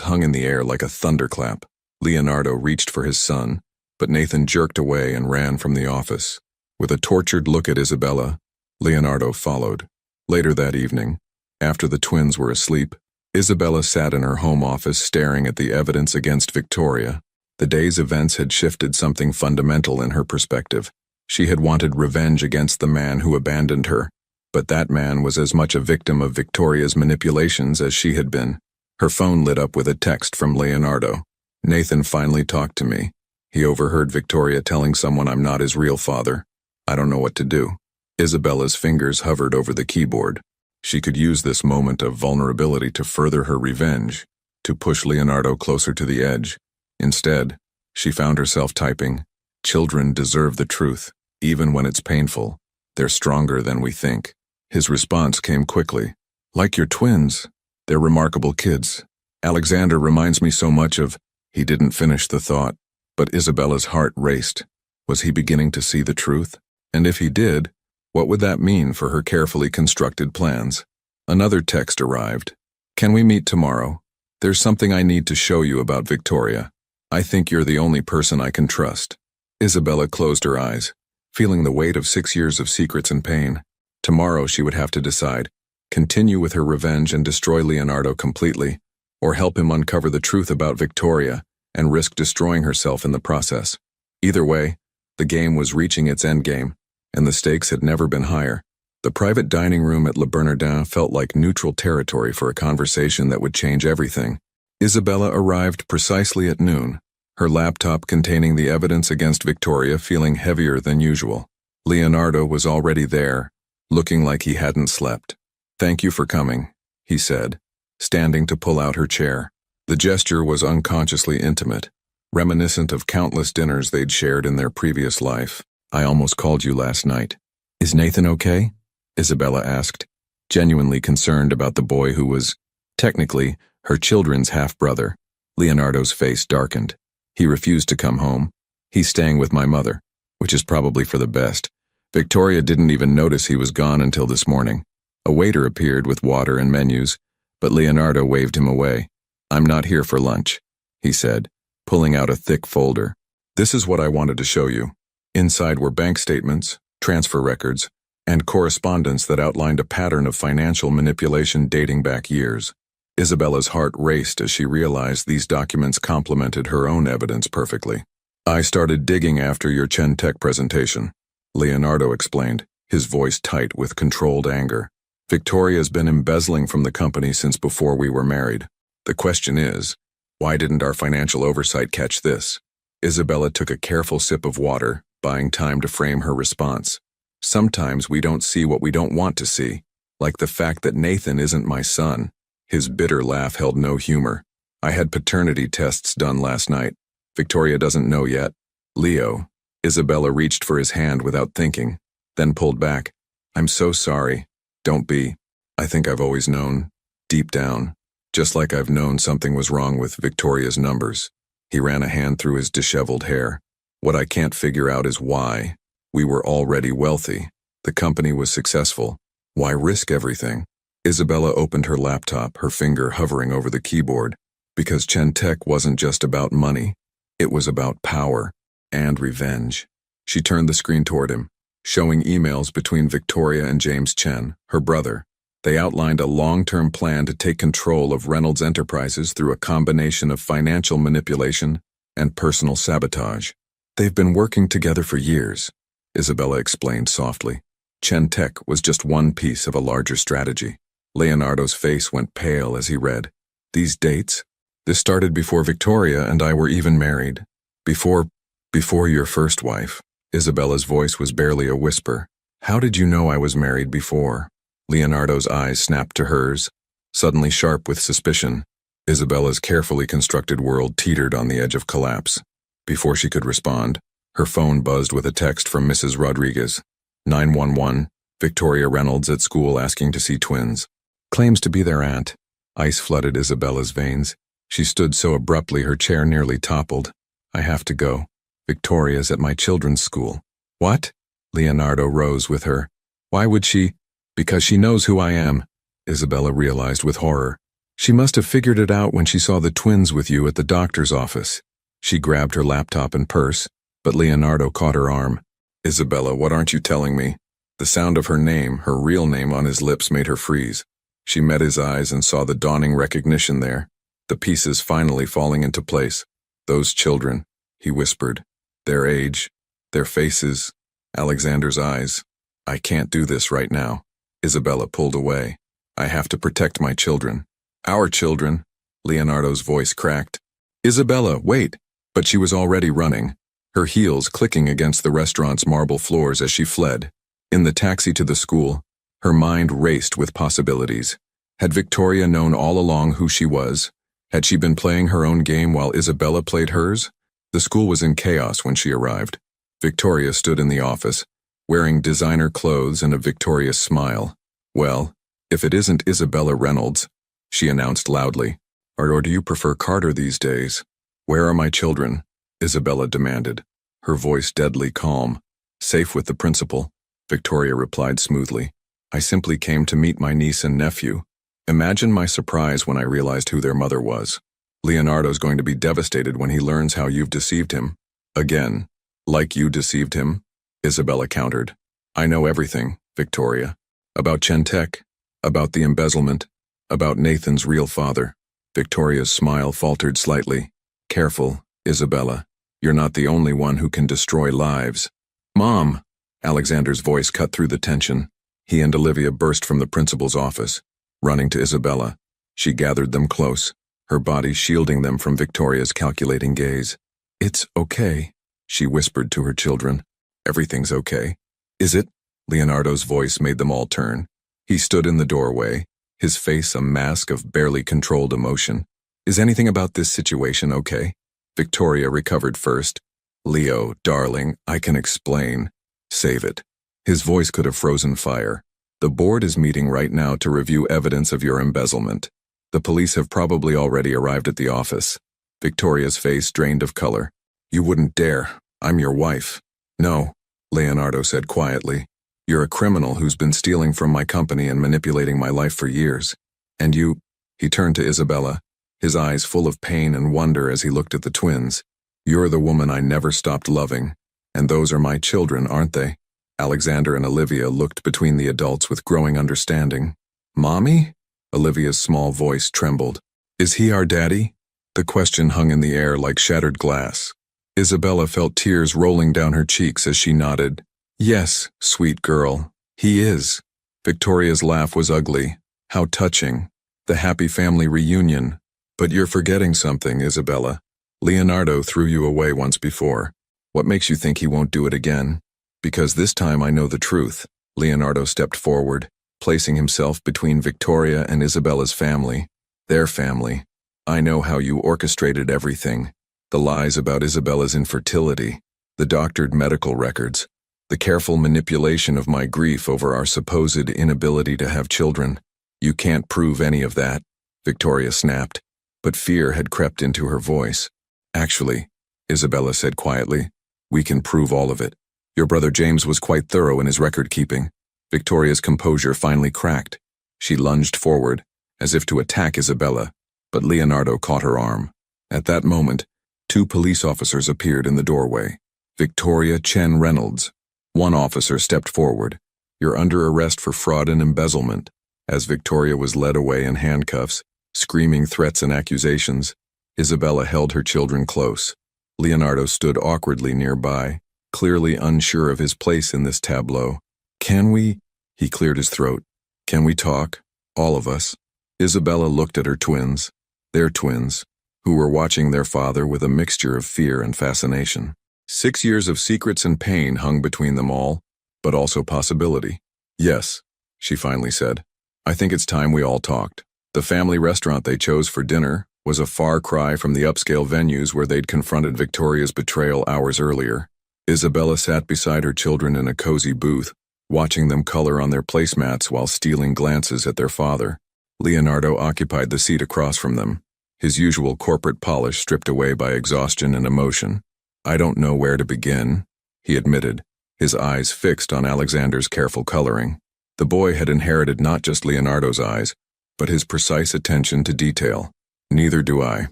hung in the air like a thunderclap. Leonardo reached for his son, but Nathan jerked away and ran from the office. With a tortured look at Isabella, Leonardo followed. Later that evening, after the twins were asleep, Isabella sat in her home office staring at the evidence against Victoria. The day's events had shifted something fundamental in her perspective. She had wanted revenge against the man who abandoned her, but that man was as much a victim of Victoria's manipulations as she had been. Her phone lit up with a text from Leonardo. Nathan finally talked to me. He overheard Victoria telling someone I'm not his real father. I don't know what to do. Isabella's fingers hovered over the keyboard. She could use this moment of vulnerability to further her revenge, to push Leonardo closer to the edge. Instead, she found herself typing, "Children deserve the truth, even when it's painful. They're stronger than we think." His response came quickly. Like your twins, they're remarkable kids. Alexander reminds me so much of... He didn't finish the thought, but Isabella's heart raced. Was he beginning to see the truth? And if he did, what would that mean for her carefully constructed plans? Another text arrived. Can we meet tomorrow? There's something I need to show you about Victoria. I think you're the only person I can trust. Isabella closed her eyes, feeling the weight of 6 years of secrets and pain. Tomorrow she would have to decide, continue with her revenge and destroy Leonardo completely, or help him uncover the truth about Victoria and risk destroying herself in the process. Either way, the game was reaching its endgame, and the stakes had never been higher. The private dining room at Le Bernardin felt like neutral territory for a conversation that would change everything. Isabella arrived precisely at noon, her laptop containing the evidence against Victoria feeling heavier than usual. Leonardo was already there, looking like he hadn't slept. "Thank you for coming," he said, standing to pull out her chair. The gesture was unconsciously intimate, reminiscent of countless dinners they'd shared in their previous life. "I almost called you last night. Is Nathan okay?" Isabella asked, genuinely concerned about the boy who was, technically, her children's half-brother. Leonardo's face darkened. "He refused to come home. He's staying with my mother, which is probably for the best. Victoria didn't even notice he was gone until this morning." A waiter appeared with water and menus, but Leonardo waved him away. "I'm not here for lunch," he said, pulling out a thick folder. "This is what I wanted to show you." Inside were bank statements, transfer records, and correspondence that outlined a pattern of financial manipulation dating back years. Isabella's heart raced as she realized these documents complemented her own evidence perfectly. I started digging after your Chen Tech presentation, Leonardo explained, his voice tight with controlled anger. Victoria's been embezzling from the company since before we were married. The question is, why didn't our financial oversight catch this? Isabella took a careful sip of water, buying time to frame her response. Sometimes we don't see what we don't want to see, like the fact that Nathan isn't my son. His bitter laugh held no humor. I had paternity tests done last night. Victoria doesn't know yet. Leo. Isabella reached for his hand without thinking, then pulled back. I'm so sorry. Don't be. I think I've always known, deep down, just like I've known something was wrong with Victoria's numbers. He ran a hand through his disheveled hair. What I can't figure out is why. We were already wealthy. The company was successful. Why risk everything? Isabella opened her laptop, her finger hovering over the keyboard. Because Chen Tech wasn't just about money. It was about power and revenge. She turned the screen toward him, showing emails between Victoria and James Chen, her brother. They outlined a long-term plan to take control of Reynolds Enterprises through a combination of financial manipulation and personal sabotage. They've been working together for years, Isabella explained softly. Chen Tech was just one piece of a larger strategy. Leonardo's face went pale as he read. These dates? This started before Victoria and I were even married. Before your first wife. Isabella's voice was barely a whisper. How did you know I was married before? Leonardo's eyes snapped to hers, suddenly sharp with suspicion. Isabella's carefully constructed world teetered on the edge of collapse. Before she could respond, her phone buzzed with a text from Mrs. Rodriguez. 911, Victoria Reynolds at school asking to see twins. Claims to be their aunt. Ice flooded Isabella's veins. She stood so abruptly her chair nearly toppled. I have to go. Victoria's at my children's school. What? Leonardo rose with her. Why would she? Because she knows who I am, Isabella realized with horror. She must have figured it out when she saw the twins with you at the doctor's office. She grabbed her laptop and purse, but Leonardo caught her arm. Isabella, what aren't you telling me? The sound of her name, her real name on his lips made her freeze. She met his eyes and saw the dawning recognition there. The pieces finally falling into place. Those children, he whispered. Their age, their faces, Alexander's eyes. I can't do this right now. Isabella pulled away. I have to protect my children. Our children, Leonardo's voice cracked. Isabella, wait! But she was already running, her heels clicking against the restaurant's marble floors as she fled. In the taxi to the school, her mind raced with possibilities. Had Victoria known all along who she was? Had she been playing her own game while Isabella played hers? The school was in chaos when she arrived. Victoria stood in the office, wearing designer clothes and a victorious smile. Well, if it isn't Isabella Reynolds, she announced loudly. Or do you prefer Carter these days? Where are my children? Isabella demanded, her voice deadly calm. Safe with the principal, Victoria replied smoothly. I simply came to meet my niece and nephew. Imagine my surprise when I realized who their mother was. Leonardo's going to be devastated when he learns how you've deceived him. Again, like you deceived him, Isabella countered. I know everything, Victoria. About Chen Tech, about the embezzlement, about Nathan's real father. Victoria's smile faltered slightly. Careful, Isabella. You're not the only one who can destroy lives. Mom! Alexander's voice cut through the tension. He and Olivia burst from the principal's office. Running to Isabella, she gathered them close, her body shielding them from Victoria's calculating gaze. It's okay, she whispered to her children. Everything's okay. Is it? Leonardo's voice made them all turn. He stood in the doorway, his face a mask of barely controlled emotion. Is anything about this situation okay? Victoria recovered first. Leo, darling, I can explain. Save it. His voice could have frozen fire. The board is meeting right now to review evidence of your embezzlement. The police have probably already arrived at the office. Victoria's face drained of color. You wouldn't dare. I'm your wife. No, Leonardo said quietly. You're a criminal who's been stealing from my company and manipulating my life for years. And you, he turned to Isabella, his eyes full of pain and wonder as he looked at the twins. You're the woman I never stopped loving. And those are my children, aren't they? Alexander and Olivia looked between the adults with growing understanding. Mommy? Olivia's small voice trembled. Is he our daddy? The question hung in the air like shattered glass. Isabella felt tears rolling down her cheeks as she nodded. Yes, sweet girl, he is. Victoria's laugh was ugly. How touching. The happy family reunion. But you're forgetting something, Isabella. Leonardo threw you away once before. What makes you think he won't do it again? Because this time I know the truth. Leonardo stepped forward, placing himself between Victoria and Isabella's family. Their family. I know how you orchestrated everything. The lies about Isabella's infertility, the doctored medical records, the careful manipulation of my grief over our supposed inability to have children. You can't prove any of that, Victoria snapped, but fear had crept into her voice. Actually, Isabella said quietly, we can prove all of it. Your brother James was quite thorough in his record-keeping. Victoria's composure finally cracked. She lunged forward, as if to attack Isabella, but Leonardo caught her arm. At that moment, 2 police officers appeared in the doorway. Victoria Chen Reynolds. One officer stepped forward. You're under arrest for fraud and embezzlement. As Victoria was led away in handcuffs, screaming threats and accusations, Isabella held her children close. Leonardo stood awkwardly nearby, clearly unsure of his place in this tableau. Can we? He cleared his throat. Can we talk? All of us. Isabella looked at her twins, their twins, who were watching their father with a mixture of fear and fascination. 6 years of secrets and pain hung between them all, but also possibility. Yes, she finally said. I think it's time we all talked. The family restaurant they chose for dinner was a far cry from the upscale venues where they'd confronted Victoria's betrayal hours earlier. Isabella sat beside her children in a cozy booth, watching them color on their placemats while stealing glances at their father. Leonardo occupied the seat across from them, his usual corporate polish stripped away by exhaustion and emotion. I don't know where to begin, he admitted, his eyes fixed on Alexander's careful coloring. The boy had inherited not just Leonardo's eyes, but his precise attention to detail. Neither do I.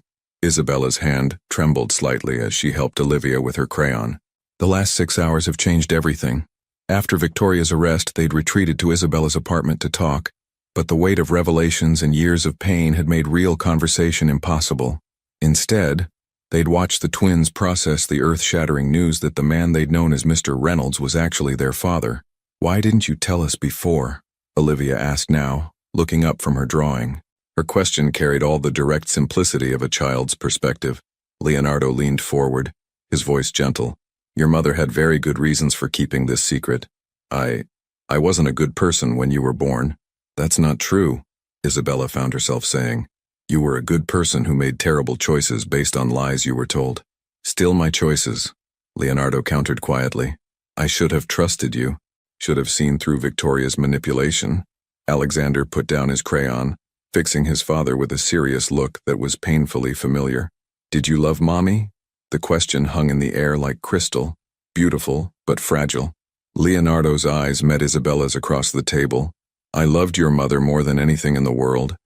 Isabella's hand trembled slightly as she helped Olivia with her crayon. The last 6 hours have changed everything. After Victoria's arrest, they'd retreated to Isabella's apartment to talk, but the weight of revelations and years of pain had made real conversation impossible. Instead, they'd watched the twins process the earth-shattering news that the man they'd known as Mr. Reynolds was actually their father. Why didn't you tell us before? Olivia asked now, looking up from her drawing. Her question carried all the direct simplicity of a child's perspective. Leonardo leaned forward, his voice gentle. Your mother had very good reasons for keeping this secret. I wasn't a good person when you were born. That's not true, Isabella found herself saying. You were a good person who made terrible choices based on lies you were told. Still my choices, Leonardo countered quietly. I should have trusted you, should have seen through Victoria's manipulation. Alexander put down his crayon, fixing his father with a serious look that was painfully familiar. Did you love Mommy? The question hung in the air like crystal, beautiful but fragile. Leonardo's eyes met Isabella's across the table. I loved your mother more than anything in the world.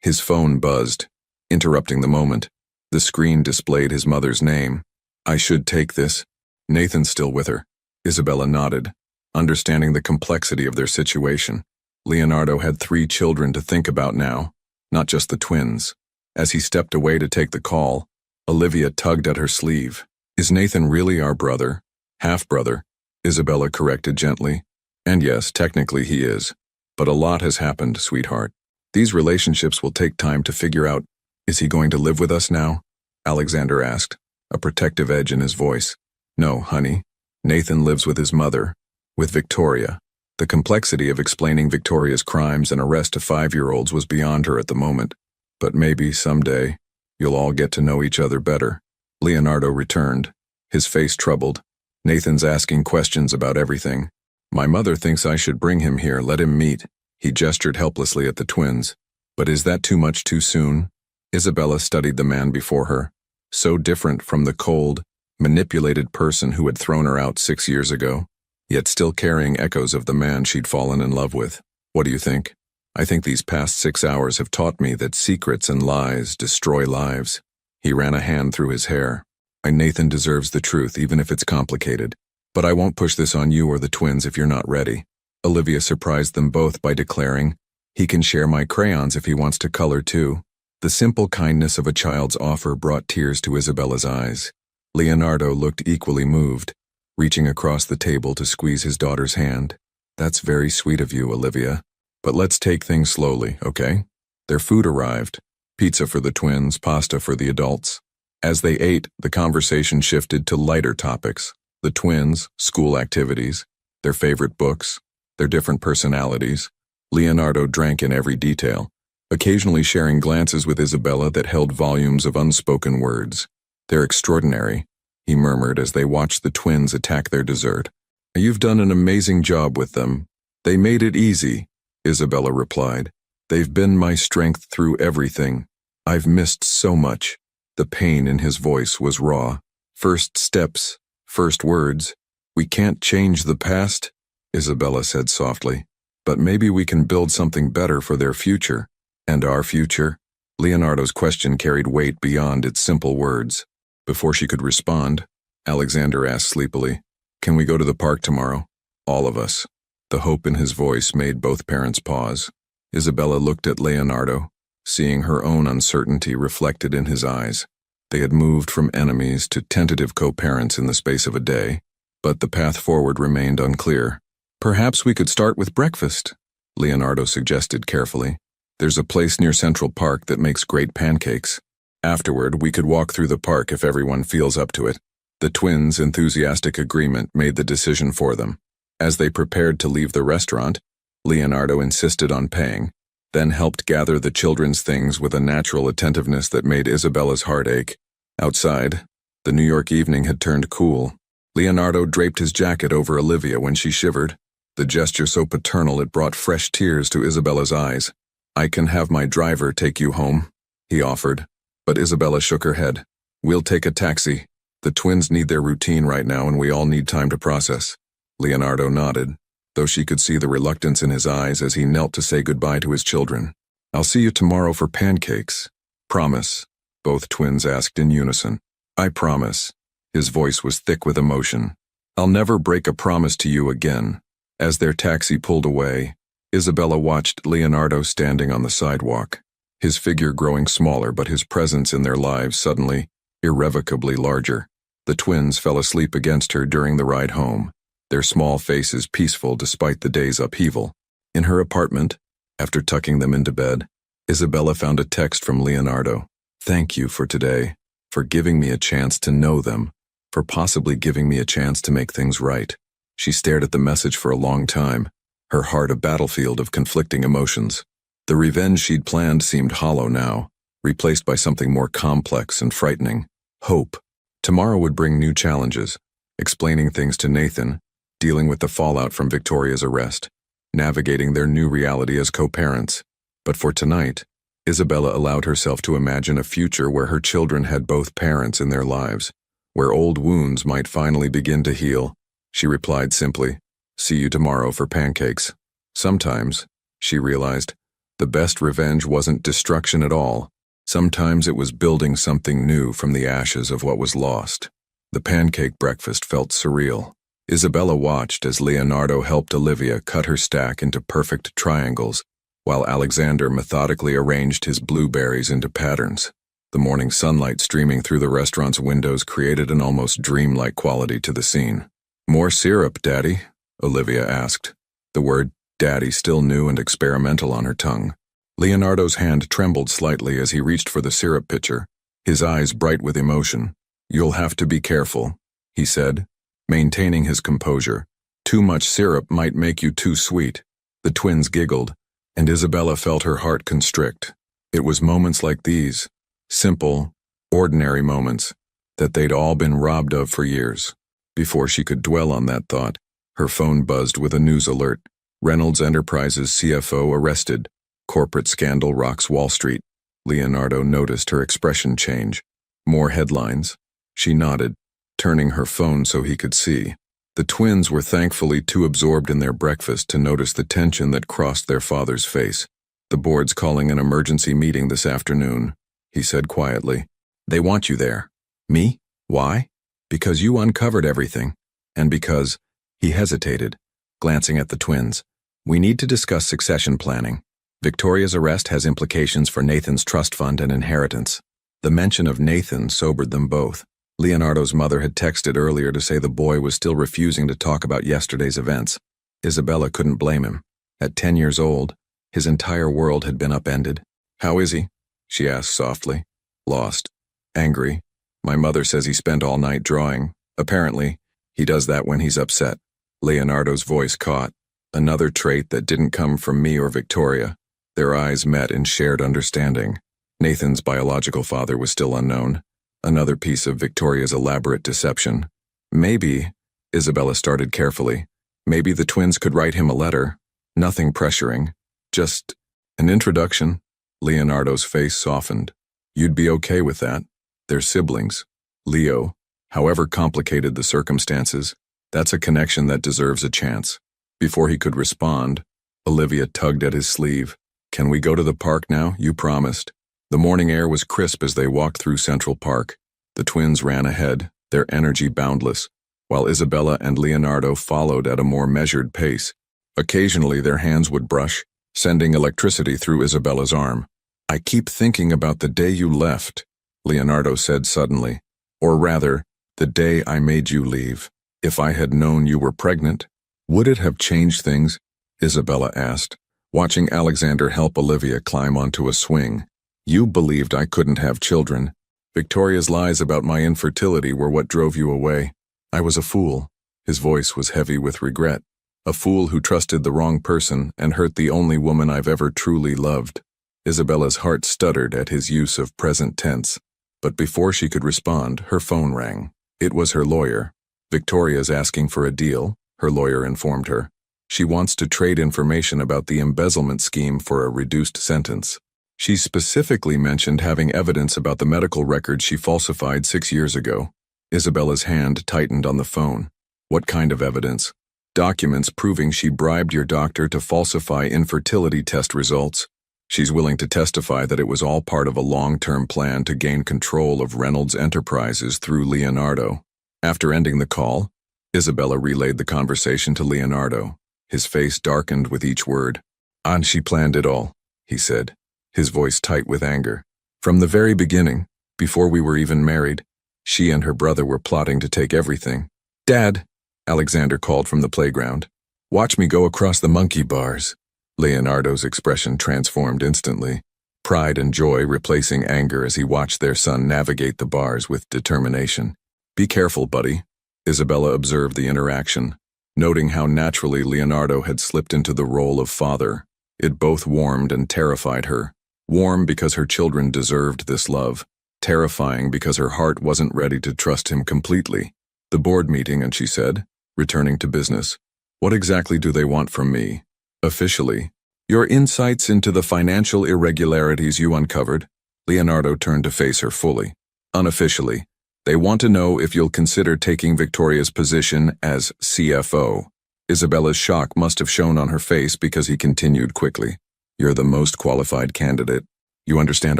His phone buzzed, interrupting the moment. The screen displayed his mother's name. I should take this. Nathan's still with her. Isabella nodded, understanding the complexity of their situation. Leonardo had 3 children to think about now, not just the twins. As he stepped away to take the call, Olivia tugged at her sleeve. Is Nathan really our brother? Half-brother, Isabella corrected gently. And yes, technically he is. But a lot has happened, sweetheart. These relationships will take time to figure out. Is he going to live with us now? Alexander asked, a protective edge in his voice. No, honey. Nathan lives with his mother, with Victoria. The complexity of explaining Victoria's crimes and arrest to 5-year-olds was beyond her at the moment. But maybe, someday, you'll all get to know each other better. Leonardo returned, his face troubled. Nathan's asking questions about everything. My mother thinks I should bring him here, let him meet. He gestured helplessly at the twins. But is that too much too soon? Isabella studied the man before her, so different from the cold, manipulated person who had thrown her out 6 years ago, yet still carrying echoes of the man she'd fallen in love with. What do you think? I think these past 6 hours have taught me that secrets and lies destroy lives. He ran a hand through his hair. Nathan deserves the truth, even if it's complicated. But I won't push this on you or the twins if you're not ready. Olivia surprised them both by declaring, he can share my crayons if he wants to color too. The simple kindness of a child's offer brought tears to Isabella's eyes. Leonardo looked equally moved, reaching across the table to squeeze his daughter's hand. That's very sweet of you, Olivia. But let's take things slowly, okay? Their food arrived. Pizza for the twins, pasta for the adults. As they ate, the conversation shifted to lighter topics. The twins, school activities, their favorite books, their different personalities. Leonardo drank in every detail, occasionally sharing glances with Isabella that held volumes of unspoken words. They're extraordinary, he murmured as they watched the twins attack their dessert. You've done an amazing job with them. They made it easy, Isabella replied. They've been my strength through everything. I've missed so much. The pain in his voice was raw. First steps, first words. We can't change the past, Isabella said softly. But maybe we can build something better for their future. And our future? Leonardo's question carried weight beyond its simple words. Before she could respond, Alexander asked sleepily, "Can we go to the park tomorrow? All of us." The hope in his voice made both parents pause. Isabella looked at Leonardo, seeing her own uncertainty reflected in his eyes. They had moved from enemies to tentative co-parents in the space of a day, but the path forward remained unclear. "Perhaps we could start with breakfast," Leonardo suggested carefully. "There's a place near Central Park that makes great pancakes. Afterward, we could walk through the park if everyone feels up to it." The twins' enthusiastic agreement made the decision for them. As they prepared to leave the restaurant, Leonardo insisted on paying, then helped gather the children's things with a natural attentiveness that made Isabella's heart ache. Outside, the New York evening had turned cool. Leonardo draped his jacket over Olivia when she shivered, the gesture so paternal it brought fresh tears to Isabella's eyes. "I can have my driver take you home," he offered, but Isabella shook her head. "We'll take a taxi. The twins need their routine right now and we all need time to process." Leonardo nodded, though she could see the reluctance in his eyes as he knelt to say goodbye to his children. "I'll see you tomorrow for pancakes. Promise?" both twins asked in unison. "I promise." His voice was thick with emotion. "I'll never break a promise to you again." As their taxi pulled away, Isabella watched Leonardo standing on the sidewalk, his figure growing smaller but his presence in their lives suddenly, irrevocably larger. The twins fell asleep against her during the ride home, their small faces peaceful despite the day's upheaval. In her apartment, after tucking them into bed, Isabella found a text from Leonardo. "Thank you for today, for giving me a chance to know them, for possibly giving me a chance to make things right." She stared at the message for a long time, her heart a battlefield of conflicting emotions. The revenge she'd planned seemed hollow now, replaced by something more complex and frightening. Hope. Tomorrow would bring new challenges, explaining things to Nathan, dealing with the fallout from Victoria's arrest, navigating their new reality as co-parents. But for tonight, Isabella allowed herself to imagine a future where her children had both parents in their lives, where old wounds might finally begin to heal. She replied simply, "See you tomorrow for pancakes." Sometimes, she realized, the best revenge wasn't destruction at all. Sometimes it was building something new from the ashes of what was lost. The pancake breakfast felt surreal. Isabella watched as Leonardo helped Olivia cut her stack into perfect triangles, while Alexander methodically arranged his blueberries into patterns. The morning sunlight streaming through the restaurant's windows created an almost dreamlike quality to the scene. "More syrup, Daddy?" Olivia asked, the word Daddy still new and experimental on her tongue. Leonardo's hand trembled slightly as he reached for the syrup pitcher, his eyes bright with emotion. "You'll have to be careful," he said, maintaining his composure. "Too much syrup might make you too sweet." The twins giggled, and Isabella felt her heart constrict. It was moments like these, simple, ordinary moments, that they'd all been robbed of for years. Before she could dwell on that thought, her phone buzzed with a news alert. Reynolds Enterprises CFO arrested. Corporate scandal rocks Wall Street. Leonardo noticed her expression change. More headlines. She nodded, turning her phone so he could see. The twins were thankfully too absorbed in their breakfast to notice the tension that crossed their father's face. "The board's calling an emergency meeting this afternoon," he said quietly. "They want you there." "Me? Why?" "Because you uncovered everything. And because—" He hesitated, glancing at the twins. "We need to discuss succession planning. Victoria's arrest has implications for Nathan's trust fund and inheritance." The mention of Nathan sobered them both. Leonardo's mother had texted earlier to say the boy was still refusing to talk about yesterday's events. Isabella couldn't blame him. At 10 years old, his entire world had been upended. "How is he?" she asked softly. "Lost. Angry. My mother says he spent all night drawing. Apparently, he does that when he's upset." Leonardo's voice caught. Another trait that didn't come from me or Victoria. Their eyes met in shared understanding. Nathan's biological father was still unknown. Another piece of Victoria's elaborate deception. Maybe, Isabella started carefully, maybe the twins could write him a letter. Nothing pressuring. Just an introduction. Leonardo's face softened. "You'd be okay with that? They're siblings. Leo, however complicated the circumstances, that's a connection that deserves a chance." Before he could respond, Olivia tugged at his sleeve. "Can we go to the park now? You promised." The morning air was crisp as they walked through Central Park. The twins ran ahead, their energy boundless, while Isabella and Leonardo followed at a more measured pace. Occasionally their hands would brush, sending electricity through Isabella's arm. "I keep thinking about the day you left," Leonardo said suddenly. "Or rather, the day I made you leave. If I had known you were pregnant, would it have changed things?" Isabella asked, watching Alexander help Olivia climb onto a swing. "You believed I couldn't have children. Victoria's lies about my infertility were what drove you away. I was a fool." His voice was heavy with regret. "A fool who trusted the wrong person and hurt the only woman I've ever truly loved." Isabella's heart stuttered at his use of present tense. But before she could respond, her phone rang. It was her lawyer. "Victoria's asking for a deal," her lawyer informed her. "She wants to trade information about the embezzlement scheme for a reduced sentence. She specifically mentioned having evidence about the medical records she falsified 6 years ago." Isabella's hand tightened on the phone. "What kind of evidence?" "Documents proving she bribed your doctor to falsify infertility test results. She's willing to testify that it was all part of a long-term plan to gain control of Reynolds Enterprises through Leonardo." After ending the call, Isabella relayed the conversation to Leonardo. His face darkened with each word. "And she planned it all," he said, his voice tight with anger. "From the very beginning, before we were even married, she and her brother were plotting to take everything." "Dad," Alexander called from the playground. "Watch me go across the monkey bars." Leonardo's expression transformed instantly, pride and joy replacing anger as he watched their son navigate the bars with determination. "Be careful, buddy." Isabella observed the interaction, noting how naturally Leonardo had slipped into the role of father. It both warmed and terrified her. Warm because her children deserved this love. Terrifying because her heart wasn't ready to trust him completely. "The board meeting," and she said, returning to business. "What exactly do they want from me?" "Officially, your insights into the financial irregularities you uncovered." Leonardo turned to face her fully. "Unofficially, they want to know if you'll consider taking Victoria's position as CFO." Isabella's shock must have shown on her face because he continued quickly. "You're the most qualified candidate. You understand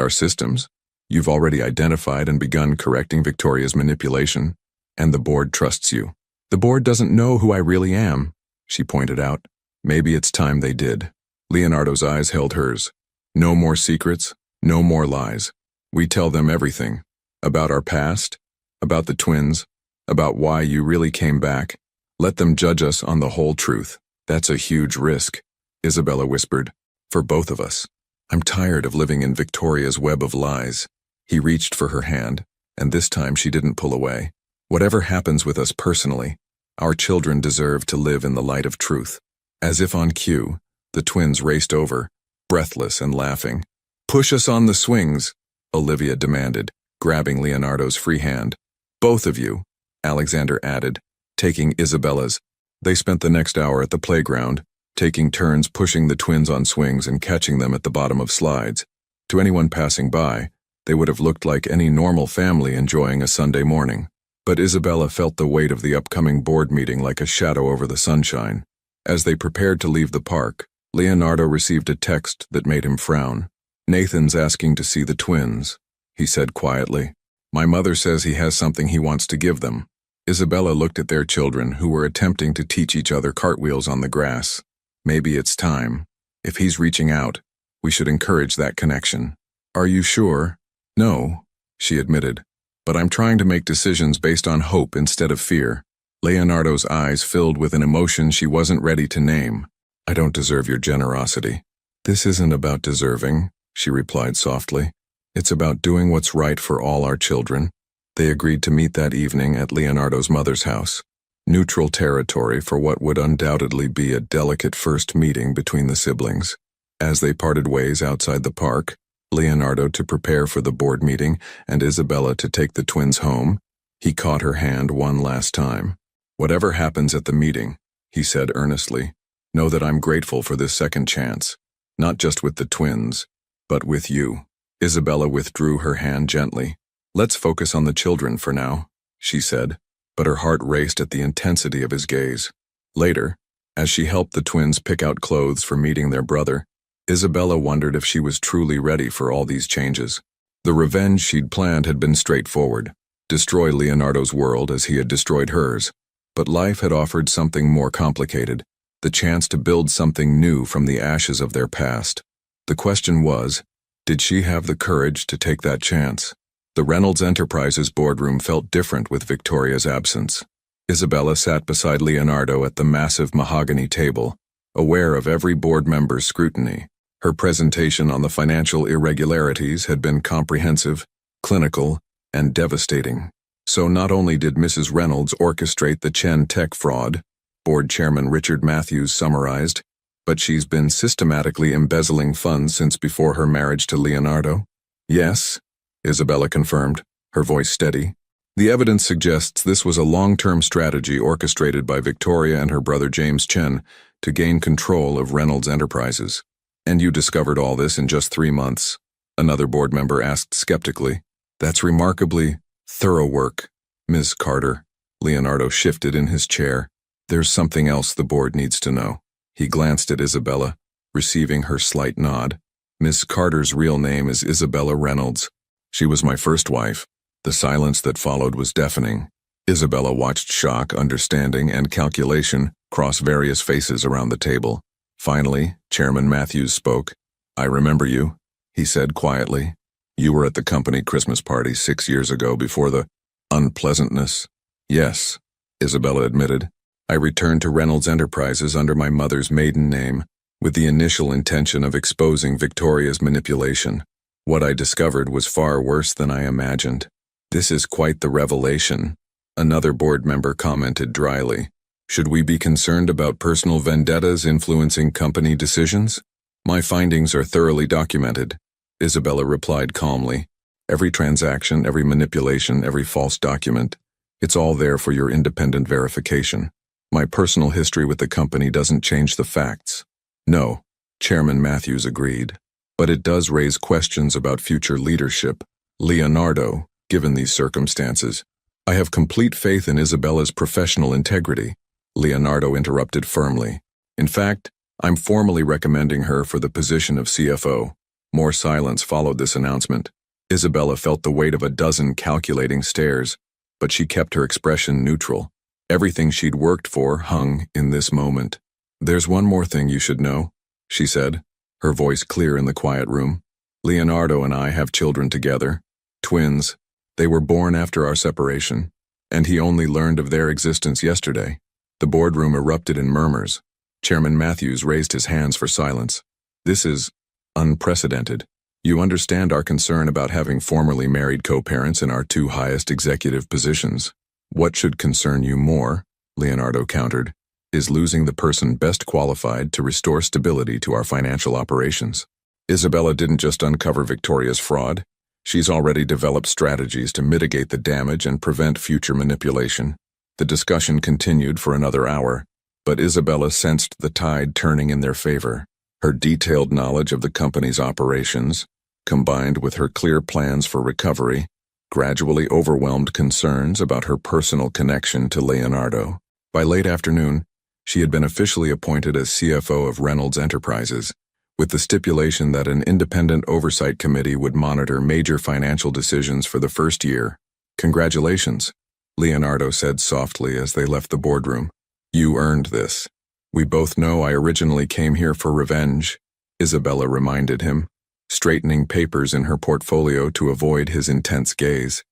our systems. You've already identified and begun correcting Victoria's manipulation, and the board trusts you." "The board doesn't know who I really am," she pointed out. "Maybe it's time they did." Leonardo's eyes held hers. "No more secrets, no more lies. We tell them everything. About our past, about the twins, about why you really came back. Let them judge us on the whole truth." "That's a huge risk," Isabella whispered. "For both of us. I'm tired of living in Victoria's web of lies." He reached for her hand, and this time she didn't pull away. "Whatever happens with us personally, our children deserve to live in the light of truth." As if on cue, the twins raced over, breathless and laughing. "Push us on the swings," Olivia demanded, grabbing Leonardo's free hand. "Both of you," Alexander added, taking Isabella's. They spent the next hour at the playground, taking turns pushing the twins on swings and catching them at the bottom of slides. To anyone passing by, they would have looked like any normal family enjoying a Sunday morning. But Isabella felt the weight of the upcoming board meeting like a shadow over the sunshine. As they prepared to leave the park, Leonardo received a text that made him frown. "Nathan's asking to see the twins," he said quietly. "My mother says he has something he wants to give them." Isabella looked at their children, who were attempting to teach each other cartwheels on the grass. "Maybe it's time. If he's reaching out, we should encourage that connection." "Are you sure?" "No," she admitted. but I'm trying to make decisions based on hope instead of fear. Leonardo's eyes filled with an emotion she wasn't ready to name. I don't deserve your generosity. This isn't about deserving, she replied softly. It's about doing what's right for all our children. They agreed to meet that evening at Leonardo's mother's house. Neutral territory for what would undoubtedly be a delicate first meeting between the siblings. As they parted ways outside the park, Leonardo to prepare for the board meeting and Isabella to take the twins home, he caught her hand one last time. Whatever happens at the meeting, he said earnestly, know that I'm grateful for this second chance, not just with the twins, but with you. Isabella withdrew her hand gently. Let's focus on the children for now, she said, but her heart raced at the intensity of his gaze. Later, as she helped the twins pick out clothes for meeting their brother, Isabella wondered if she was truly ready for all these changes. The revenge she'd planned had been straightforward, destroy Leonardo's world as he had destroyed hers. But life had offered something more complicated, the chance to build something new from the ashes of their past. The question was, did she have the courage to take that chance? The Reynolds Enterprises boardroom felt different with Victoria's absence. Isabella sat beside Leonardo at the massive mahogany table, aware of every board member's scrutiny. Her presentation on the financial irregularities had been comprehensive, clinical, and devastating. So not only did Mrs. Reynolds orchestrate the Chen tech fraud, Board Chairman Richard Matthews summarized, but she's been systematically embezzling funds since before her marriage to Leonardo. Yes, Isabella confirmed, her voice steady. The evidence suggests this was a long-term strategy orchestrated by Victoria and her brother James Chen to gain control of Reynolds Enterprises. And you discovered all this in just 3 months? Another board member asked skeptically. That's remarkably thorough work, Ms. Carter. Leonardo shifted in his chair. There's something else the board needs to know. He glanced at Isabella, receiving her slight nod. Miss Carter's real name is Isabella Reynolds. She was my first wife. The silence that followed was deafening. Isabella watched shock, understanding, and calculation cross various faces around the table. Finally, Chairman Matthews spoke. I remember you, he said quietly. You were at the company Christmas party 6 years ago before the unpleasantness. Yes, Isabella admitted. I returned to Reynolds Enterprises under my mother's maiden name, with the initial intention of exposing Victoria's manipulation. What I discovered was far worse than I imagined. This is quite the revelation, another board member commented dryly. Should we be concerned about personal vendettas influencing company decisions? My findings are thoroughly documented, Isabella replied calmly. Every transaction, every manipulation, every false document, it's all there for your independent verification. My personal history with the company doesn't change the facts. No, Chairman Matthews agreed. But it does raise questions about future leadership. Leonardo, given these circumstances. I have complete faith in Isabella's professional integrity, Leonardo interrupted firmly. In fact, I'm formally recommending her for the position of CFO. More silence followed this announcement. Isabella felt the weight of a dozen calculating stares, but she kept her expression neutral. Everything she'd worked for hung in this moment. There's one more thing you should know, she said, her voice clear in the quiet room. Leonardo and I have children together. Twins. They were born after our separation, and he only learned of their existence yesterday. The boardroom erupted in murmurs. Chairman Matthews raised his hands for silence. This is unprecedented. You understand our concern about having formerly married co-parents in our 2 highest executive positions. What should concern you more, Leonardo countered, is losing the person best qualified to restore stability to our financial operations. Isabella didn't just uncover Victoria's fraud. She's already developed strategies to mitigate the damage and prevent future manipulation. The discussion continued for another hour, but Isabella sensed the tide turning in their favor. Her detailed knowledge of the company's operations, combined with her clear plans for recovery, gradually overwhelmed concerns about her personal connection to Leonardo. By late afternoon, she had been officially appointed as CFO of Reynolds Enterprises, with the stipulation that an independent oversight committee would monitor major financial decisions for the first year. Congratulations, Leonardo said softly as they left the boardroom. You earned this. We both know I originally came here for revenge, Isabella reminded him, straightening papers in her portfolio to avoid his intense gaze.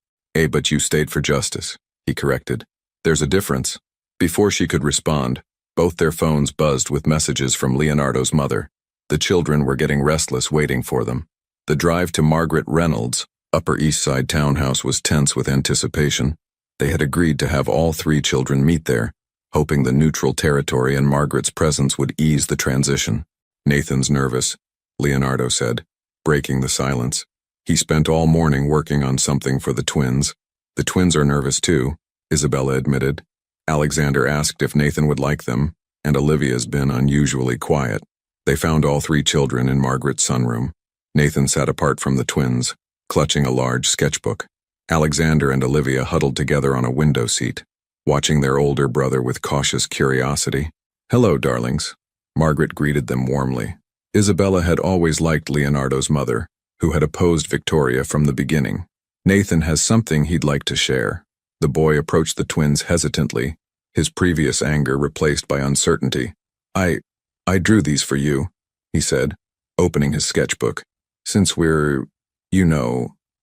But you stayed for justice," he corrected. "There's a difference." Before she could respond, both their phones buzzed with messages from Leonardo's mother. The children were getting restless waiting for them. The drive to Margaret Reynolds' Upper East Side townhouse was tense with anticipation. They had agreed to have all three children meet there, hoping the neutral territory and Margaret's presence would ease the transition. "Nathan's nervous," Leonardo said, breaking the silence. "He spent all morning working on something for the twins." "The twins are nervous too," Isabella admitted. Alexander asked if Nathan would like them, and Olivia's been unusually quiet. They found all three children in Margaret's sunroom. Nathan sat apart from the twins, clutching a large sketchbook. Alexander and Olivia huddled together on a window seat, watching their older brother with cautious curiosity. "Hello, darlings." Margaret greeted them warmly. Isabella had always liked Leonardo's mother, who had opposed Victoria from the beginning. "Nathan has something he'd like to share." The boy approached the twins hesitantly, his previous anger replaced by uncertainty. I drew these for you," he said, opening his sketchbook. "Since we're,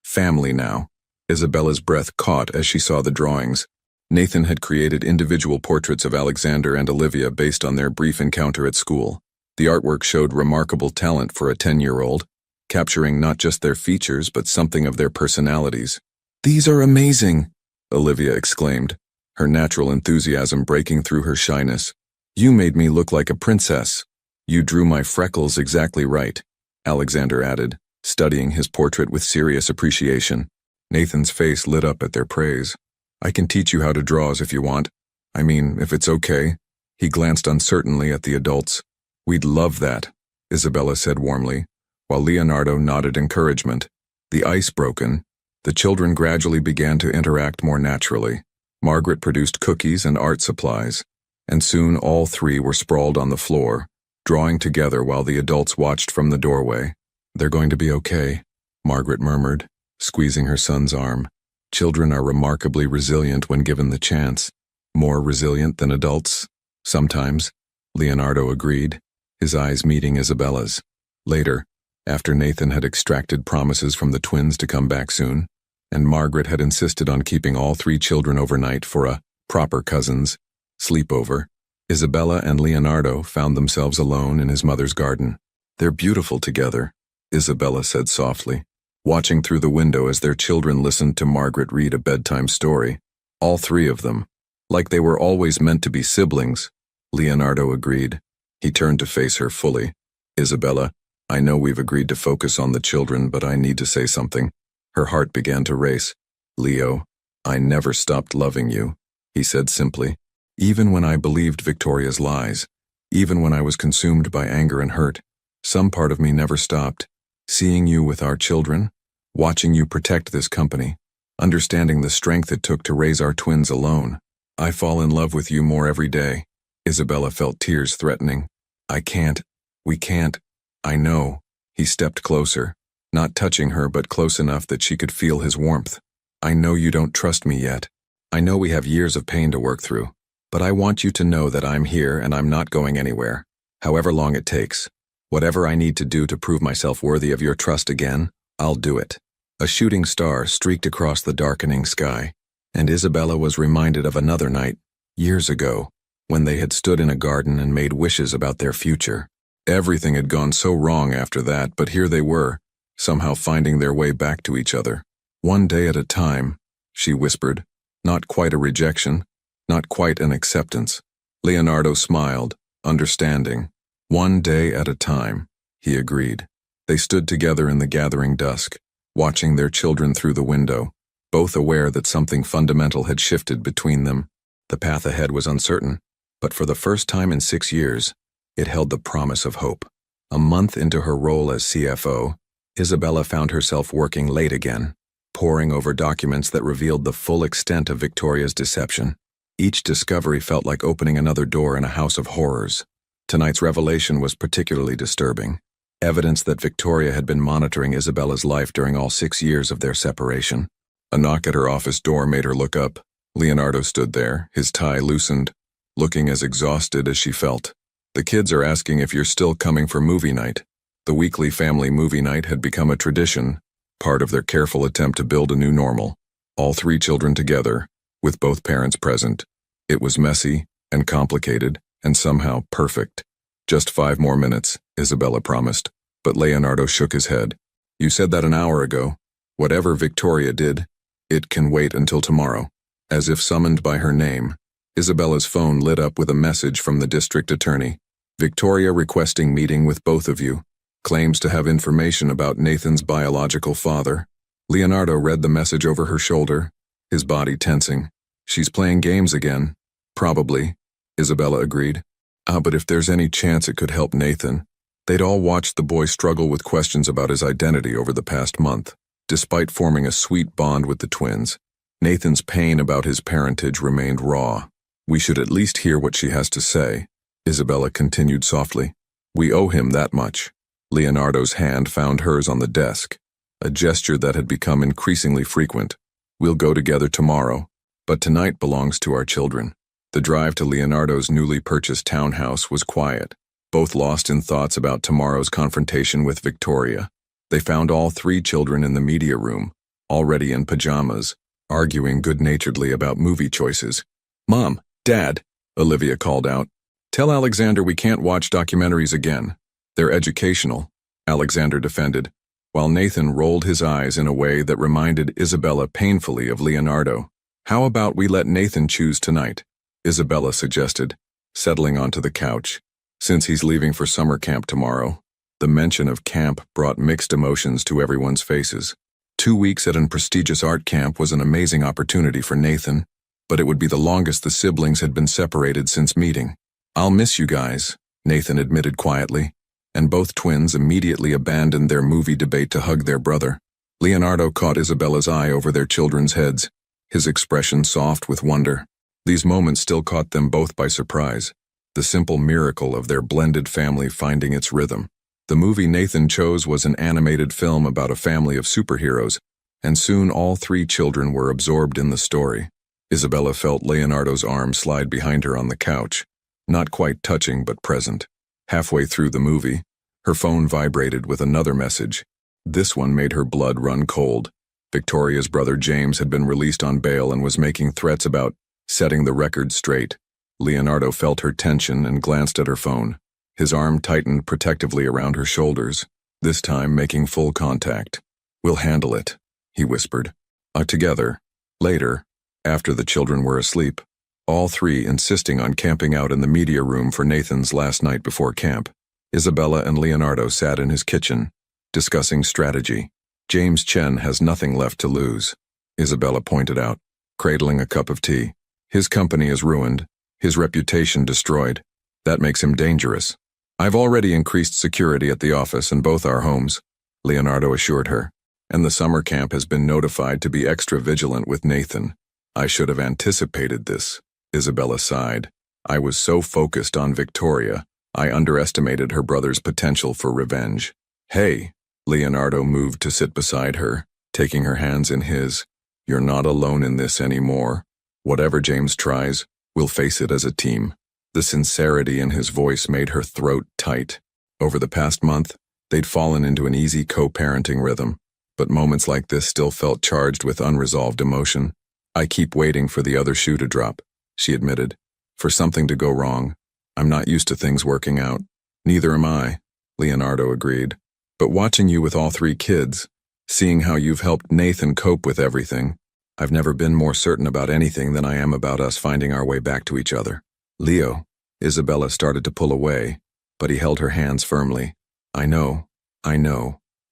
family now." Isabella's breath caught as she saw the drawings. Nathan had created individual portraits of Alexander and Olivia based on their brief encounter at school. The artwork showed remarkable talent for a 10-year-old, capturing not just their features but something of their personalities. "These are amazing," Olivia exclaimed, her natural enthusiasm breaking through her shyness. "You made me look like a princess." "You drew my freckles exactly right," Alexander added, studying his portrait with serious appreciation. Nathan's face lit up at their praise. "I can teach you how to draw if you want. If it's okay." He glanced uncertainly at the adults. "We'd love that," Isabella said warmly, while Leonardo nodded encouragement. The ice broken, the children gradually began to interact more naturally. Margaret produced cookies and art supplies, and soon all three were sprawled on the floor, drawing together while the adults watched from the doorway. "They're going to be okay," Margaret murmured, squeezing her son's arm. "Children are remarkably resilient when given the chance. More resilient than adults?" "Sometimes," Leonardo agreed, his eyes meeting Isabella's. Later, after Nathan had extracted promises from the twins to come back soon, and Margaret had insisted on keeping all three children overnight for a proper cousins sleepover, Isabella and Leonardo found themselves alone in his mother's garden. "They're beautiful together," Isabella said softly, watching through the window as their children listened to Margaret read a bedtime story. "All three of them. Like they were always meant to be siblings," Leonardo agreed. He turned to face her fully. "Isabella, I know we've agreed to focus on the children, but I need to say something." Her heart began to race. "Leo, I never stopped loving you," he said simply. "Even when I believed Victoria's lies, even when I was consumed by anger and hurt, some part of me never stopped. Seeing you with our children, watching you protect this company, understanding the strength it took to raise our twins alone, I fall in love with you more every day." Isabella felt tears threatening. We can't. "I know." He stepped closer, not touching her but close enough that she could feel his warmth. "I know you don't trust me yet. I know we have years of pain to work through. But I want you to know that I'm here and I'm not going anywhere, however long it takes. Whatever I need to do to prove myself worthy of your trust again, I'll do it." A shooting star streaked across the darkening sky, and Isabella was reminded of another night, years ago, when they had stood in a garden and made wishes about their future. Everything had gone so wrong after that, but here they were, somehow finding their way back to each other. "One day at a time," she whispered. Not quite a rejection, not quite an acceptance. Leonardo smiled, understanding. "One day at a time," he agreed. They stood together in the gathering dusk, watching their children through the window, both aware that something fundamental had shifted between them. The path ahead was uncertain, but for the first time in 6 years, it held the promise of hope. A month into her role as CFO, Isabella found herself working late again, poring over documents that revealed the full extent of Victoria's deception. Each discovery felt like opening another door in a house of horrors. Tonight's revelation was particularly disturbing. Evidence that Victoria had been monitoring Isabella's life during all 6 years of their separation. A knock at her office door made her look up. Leonardo stood there, his tie loosened, looking as exhausted as she felt. "The kids are asking if you're still coming for movie night." The weekly family movie night had become a tradition, part of their careful attempt to build a new normal. All three children together, with both parents present. It was messy and complicated and somehow perfect. Just 5 more minutes, Isabella promised, but Leonardo shook his head. You said that an hour ago. Whatever Victoria did, it can wait until tomorrow. As if summoned by her name, Isabella's phone lit up with a message from the district attorney. Victoria requesting meeting with both of you. Claims to have information about Nathan's biological father. Leonardo read the message over her shoulder, his body tensing. She's playing games again. Probably, Isabella agreed. But if there's any chance it could help Nathan. They'd all watched the boy struggle with questions about his identity over the past month. Despite forming a sweet bond with the twins, Nathan's pain about his parentage remained raw. We should at least hear what she has to say, Isabella continued softly. We owe him that much. Leonardo's hand found hers on the desk, a gesture that had become increasingly frequent. We'll go together tomorrow, but tonight belongs to our children. The drive to Leonardo's newly purchased townhouse was quiet, both lost in thoughts about tomorrow's confrontation with Victoria. They found all three children in the media room, already in pajamas, arguing good-naturedly about movie choices. Mom, Dad, Olivia called out. Tell Alexander we can't watch documentaries again. They're educational, Alexander defended, while Nathan rolled his eyes in a way that reminded Isabella painfully of Leonardo. How about we let Nathan choose tonight? Isabella suggested, settling onto the couch. Since he's leaving for summer camp tomorrow. The mention of camp brought mixed emotions to everyone's faces. 2 weeks at an prestigious art camp was an amazing opportunity for Nathan, but it would be the longest the siblings had been separated since meeting. I'll miss you guys, Nathan admitted quietly, and both twins immediately abandoned their movie debate to hug their brother. Leonardo caught Isabella's eye over their children's heads, his expression soft with wonder. These moments still caught them both by surprise, the simple miracle of their blended family finding its rhythm. The movie Nathan chose was an animated film about a family of superheroes, and soon all three children were absorbed in the story. Isabella felt Leonardo's arm slide behind her on the couch, not quite touching but present. Halfway through the movie, her phone vibrated with another message. This one made her blood run cold. Victoria's brother James had been released on bail and was making threats about setting the record straight. Leonardo felt her tension and glanced at her phone. His arm tightened protectively around her shoulders, this time making full contact. We'll handle it, he whispered. Together. Later, after the children were asleep, all three insisting on camping out in the media room for Nathan's last night before camp. Isabella and Leonardo sat in his kitchen, discussing strategy. James Chen has nothing left to lose, Isabella pointed out, cradling a cup of tea. His company is ruined, his reputation destroyed. That makes him dangerous. I've already increased security at the office and both our homes, Leonardo assured her, and the summer camp has been notified to be extra vigilant with Nathan. I should have anticipated this, Isabella sighed. I was so focused on Victoria, I underestimated her brother's potential for revenge. Hey, Leonardo moved to sit beside her, taking her hands in his. You're not alone in this anymore. Whatever James tries, we'll face it as a team. The sincerity in his voice made her throat tight. Over the past month, they'd fallen into an easy co-parenting rhythm, but moments like this still felt charged with unresolved emotion. I keep waiting for the other shoe to drop, she admitted. For something to go wrong. I'm not used to things working out. Neither am I, Leonardo agreed. But watching you with all three kids, seeing how you've helped Nathan cope with everything, I've never been more certain about anything than I am about us finding our way back to each other. Leo, Isabella started to pull away, but he held her hands firmly. I know,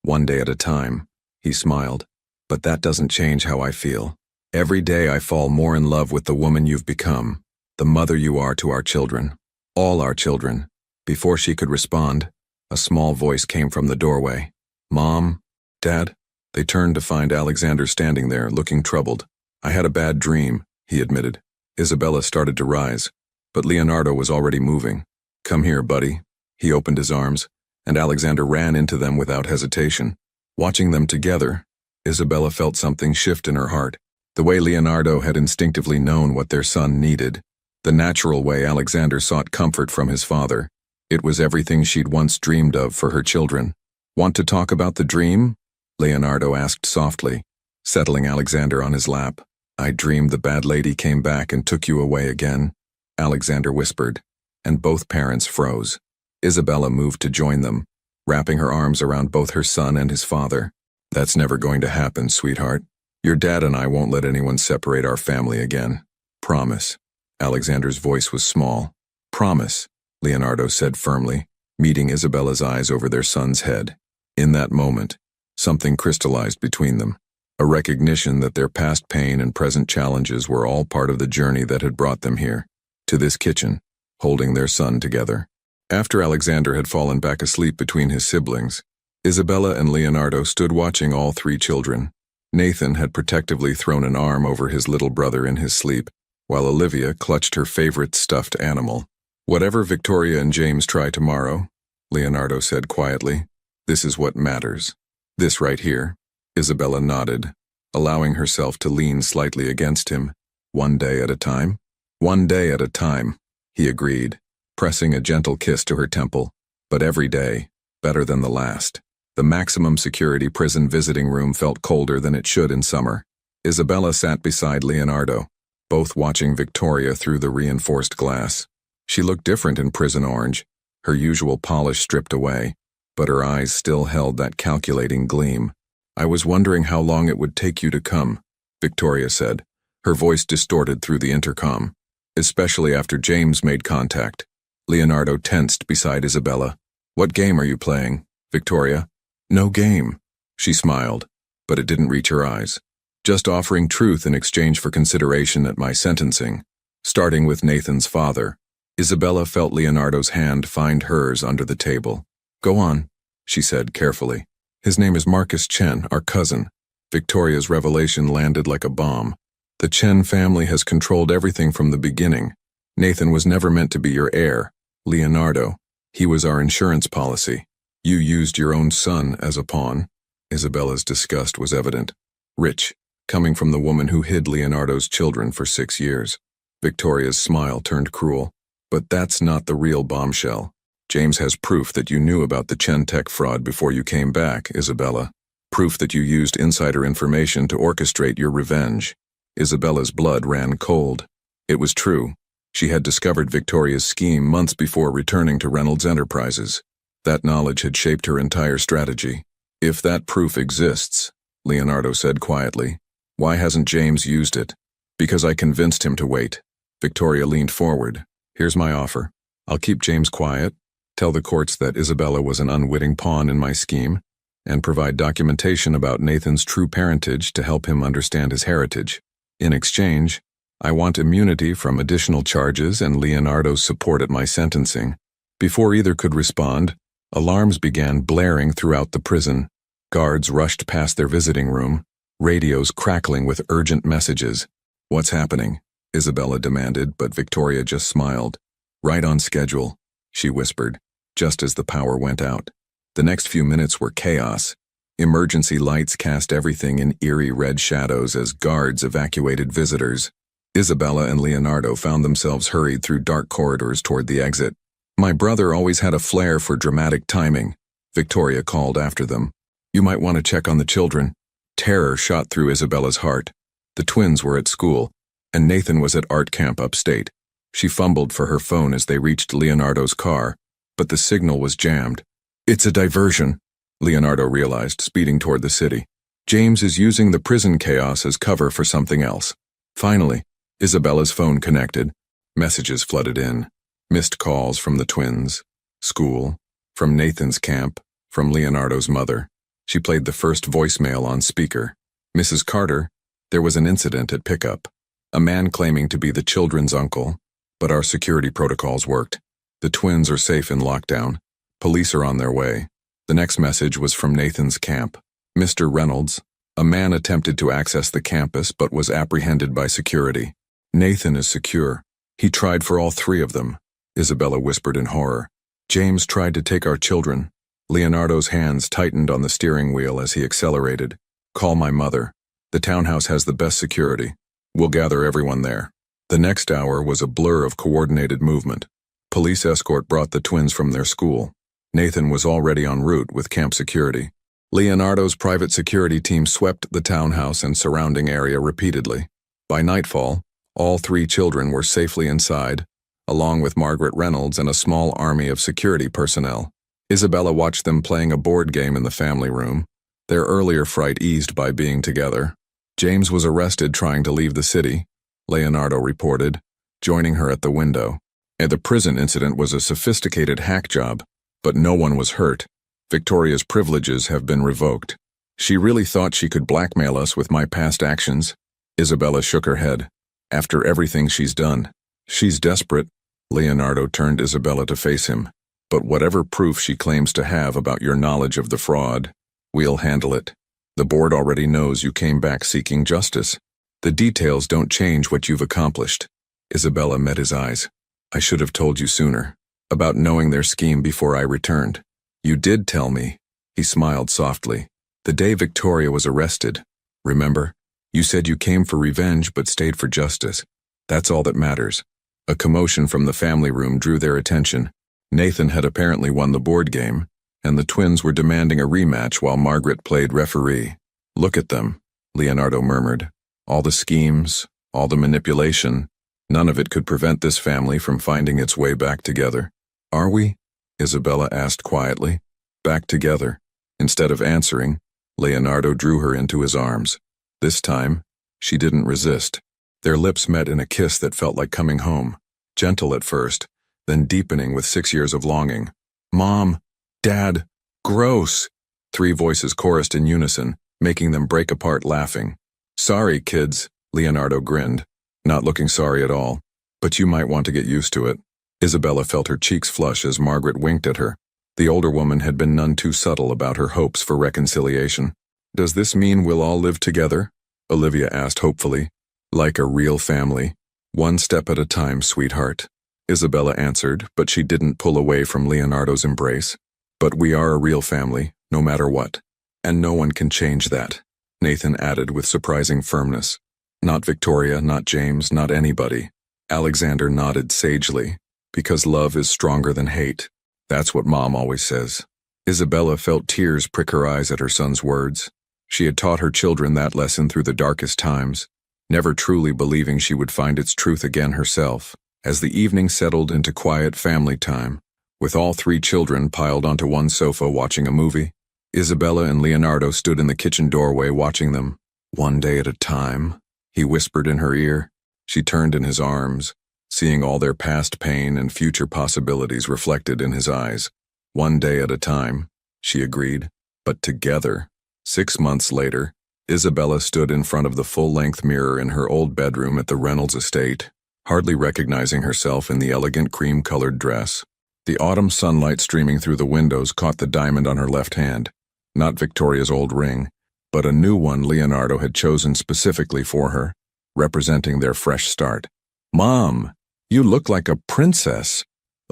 one day at a time, he smiled, but that doesn't change how I feel. Every day I fall more in love with the woman you've become, the mother you are to our children, all our children. Before she could respond, a small voice came from the doorway. Mom? Dad? They turned to find Alexander standing there, looking troubled. I had a bad dream, he admitted. Isabella started to rise, but Leonardo was already moving. Come here, buddy. He opened his arms, and Alexander ran into them without hesitation. Watching them together, Isabella felt something shift in her heart. The way Leonardo had instinctively known what their son needed. The natural way Alexander sought comfort from his father. It was everything she'd once dreamed of for her children. Want to talk about the dream? Leonardo asked softly. settling Alexander on his lap. "I dreamed the bad lady came back and took you away again," Alexander whispered, and both parents froze. Isabella moved to join them, wrapping her arms around both her son and his father. "That's never going to happen, sweetheart. Your dad and I won't let anyone separate our family again. Promise." Alexander's voice was small. "Promise," Leonardo said firmly, meeting Isabella's eyes over their son's head. In that moment, something crystallized between them, a recognition that their past pain and present challenges were all part of the journey that had brought them here, to this kitchen, holding their son together. After Alexander had fallen back asleep between his siblings, Isabella and Leonardo stood watching all three children. Nathan had protectively thrown an arm over his little brother in his sleep, while Olivia clutched her favorite stuffed animal. "Whatever Victoria and James try tomorrow," Leonardo said quietly, "this is what matters. This right here." Isabella nodded, allowing herself to lean slightly against him. "One day at a time?" "One day at a time," he agreed, pressing a gentle kiss to her temple. "But every day, better than the last." The maximum security prison visiting room felt colder than it should in summer. Isabella sat beside Leonardo, both watching Victoria through the reinforced glass. She looked different in prison orange, her usual polish stripped away, but her eyes still held that calculating gleam. "I was wondering how long it would take you to come," Victoria said, her voice distorted through the intercom. "Especially after James made contact." Leonardo tensed beside Isabella. "What game are you playing, Victoria?" "No game," she smiled, but it didn't reach her eyes. "Just offering truth in exchange for consideration at my sentencing, starting with Nathan's father." Isabella felt Leonardo's hand find hers under the table. "Go on," she said carefully. "His name is Marcus Chen, our cousin." Victoria's revelation landed like a bomb. "The Chen family has controlled everything from the beginning. Nathan was never meant to be your heir, Leonardo. He was our insurance policy. You used your own son as a pawn." Isabella's disgust was evident. Rich, coming from the woman who hid Leonardo's children for 6 years. Victoria's smile turned cruel. "But that's not the real bombshell. James has proof that you knew about the Chen Tech fraud before you came back, Isabella. Proof that you used insider information to orchestrate your revenge." Isabella's blood ran cold. It was true. She had discovered Victoria's scheme months before returning to Reynolds Enterprises. That knowledge had shaped her entire strategy. "If that proof exists," Leonardo said quietly, "why hasn't James used it?" "Because I convinced him to wait." Victoria leaned forward. "Here's my offer. I'll keep James quiet, tell the courts that Isabella was an unwitting pawn in my scheme, and provide documentation about Nathan's true parentage to help him understand his heritage. In exchange, I want immunity from additional charges and Leonardo's support at my sentencing." Before either could respond, alarms began blaring throughout the prison. Guards rushed past their visiting room, radios crackling with urgent messages. "What's happening?" Isabella demanded, but Victoria just smiled. "Right on schedule," she whispered, just as the power went out. The next few minutes were chaos. Emergency lights cast everything in eerie red shadows as guards evacuated visitors. Isabella and Leonardo found themselves hurried through dark corridors toward the exit. "My brother always had a flair for dramatic timing," Victoria called after them. "You might want to check on the children." Terror shot through Isabella's heart. The twins were at school, and Nathan was at art camp upstate. She fumbled for her phone as they reached Leonardo's car, but the signal was jammed. "It's a diversion," Leonardo realized, speeding toward the city. "James is using the prison chaos as cover for something else." Finally, Isabella's phone connected. Messages flooded in. Missed calls from the twins, school, from Nathan's camp, from Leonardo's mother. She played the first voicemail on speaker. "Mrs. Carter, there was an incident at pickup. A man claiming to be the children's uncle, but our security protocols worked. The twins are safe in lockdown. Police are on their way." The next message was from Nathan's camp. "Mr. Reynolds, a man attempted to access the campus but was apprehended by security. Nathan is secure. He tried for all three of them," Isabella whispered in horror. "James tried to take our children." Leonardo's hands tightened on the steering wheel as he accelerated. "Call my mother. The townhouse has the best security. We'll gather everyone there." The next hour was a blur of coordinated movement. Police escort brought the twins from their school. Nathan was already en route with camp security. Leonardo's private security team swept the townhouse and surrounding area repeatedly. By nightfall, all 3 children were safely inside, along with Margaret Reynolds and a small army of security personnel. Isabella watched them playing a board game in the family room, their earlier fright eased by being together. James was arrested trying to leave the city, Leonardo reported, joining her at the window. And the prison incident was a sophisticated hack job, but no one was hurt. Victoria's privileges have been revoked. She really thought she could blackmail us with my past actions? Isabella shook her head. After everything she's done. She's desperate. Leonardo turned Isabella to face him. But whatever proof she claims to have about your knowledge of the fraud, we'll handle it. The board already knows you came back seeking justice. The details don't change what you've accomplished. Isabella met his eyes. I should have told you sooner, about knowing their scheme before I returned. You did tell me. He smiled softly. The day Victoria was arrested. Remember? You said you came for revenge but stayed for justice. That's all that matters. A commotion from the family room drew their attention. Nathan had apparently won the board game, and the twins were demanding a rematch while Margaret played referee. Look at them, Leonardo murmured. All the schemes, all the manipulation, none of it could prevent this family from finding its way back together. Are we? Isabella asked quietly. Back together. Instead of answering, Leonardo drew her into his arms. This time, she didn't resist. Their lips met in a kiss that felt like coming home, gentle at first, then deepening with 6 years of longing. Mom, Dad, gross! 3 voices chorused in unison, making them break apart laughing. Sorry, kids, Leonardo grinned, not looking sorry at all, but you might want to get used to it. Isabella felt her cheeks flush as Margaret winked at her. The older woman had been none too subtle about her hopes for reconciliation. Does this mean we'll all live together? Olivia asked hopefully. Like a real family. One step at a time, sweetheart. Isabella answered, but she didn't pull away from Leonardo's embrace. But we are a real family, no matter what. And no one can change that, Nathan added with surprising firmness. Not Victoria, not James, not anybody. Alexander nodded sagely. Because love is stronger than hate. That's what Mom always says. Isabella felt tears prick her eyes at her son's words. She had taught her children that lesson through the darkest times, never truly believing she would find its truth again herself. As the evening settled into quiet family time, with all 3 children piled onto one sofa watching a movie, Isabella and Leonardo stood in the kitchen doorway watching them. One day at a time, he whispered in her ear. She turned in his arms, seeing all their past pain and future possibilities reflected in his eyes. One day at a time, she agreed, but together. 6 months later, Isabella stood in front of the full-length mirror in her old bedroom at the Reynolds estate, hardly recognizing herself in the elegant cream-colored dress. The autumn sunlight streaming through the windows caught the diamond on her left hand, not Victoria's old ring, but a new one Leonardo had chosen specifically for her, representing their fresh start. Mom, you look like a princess,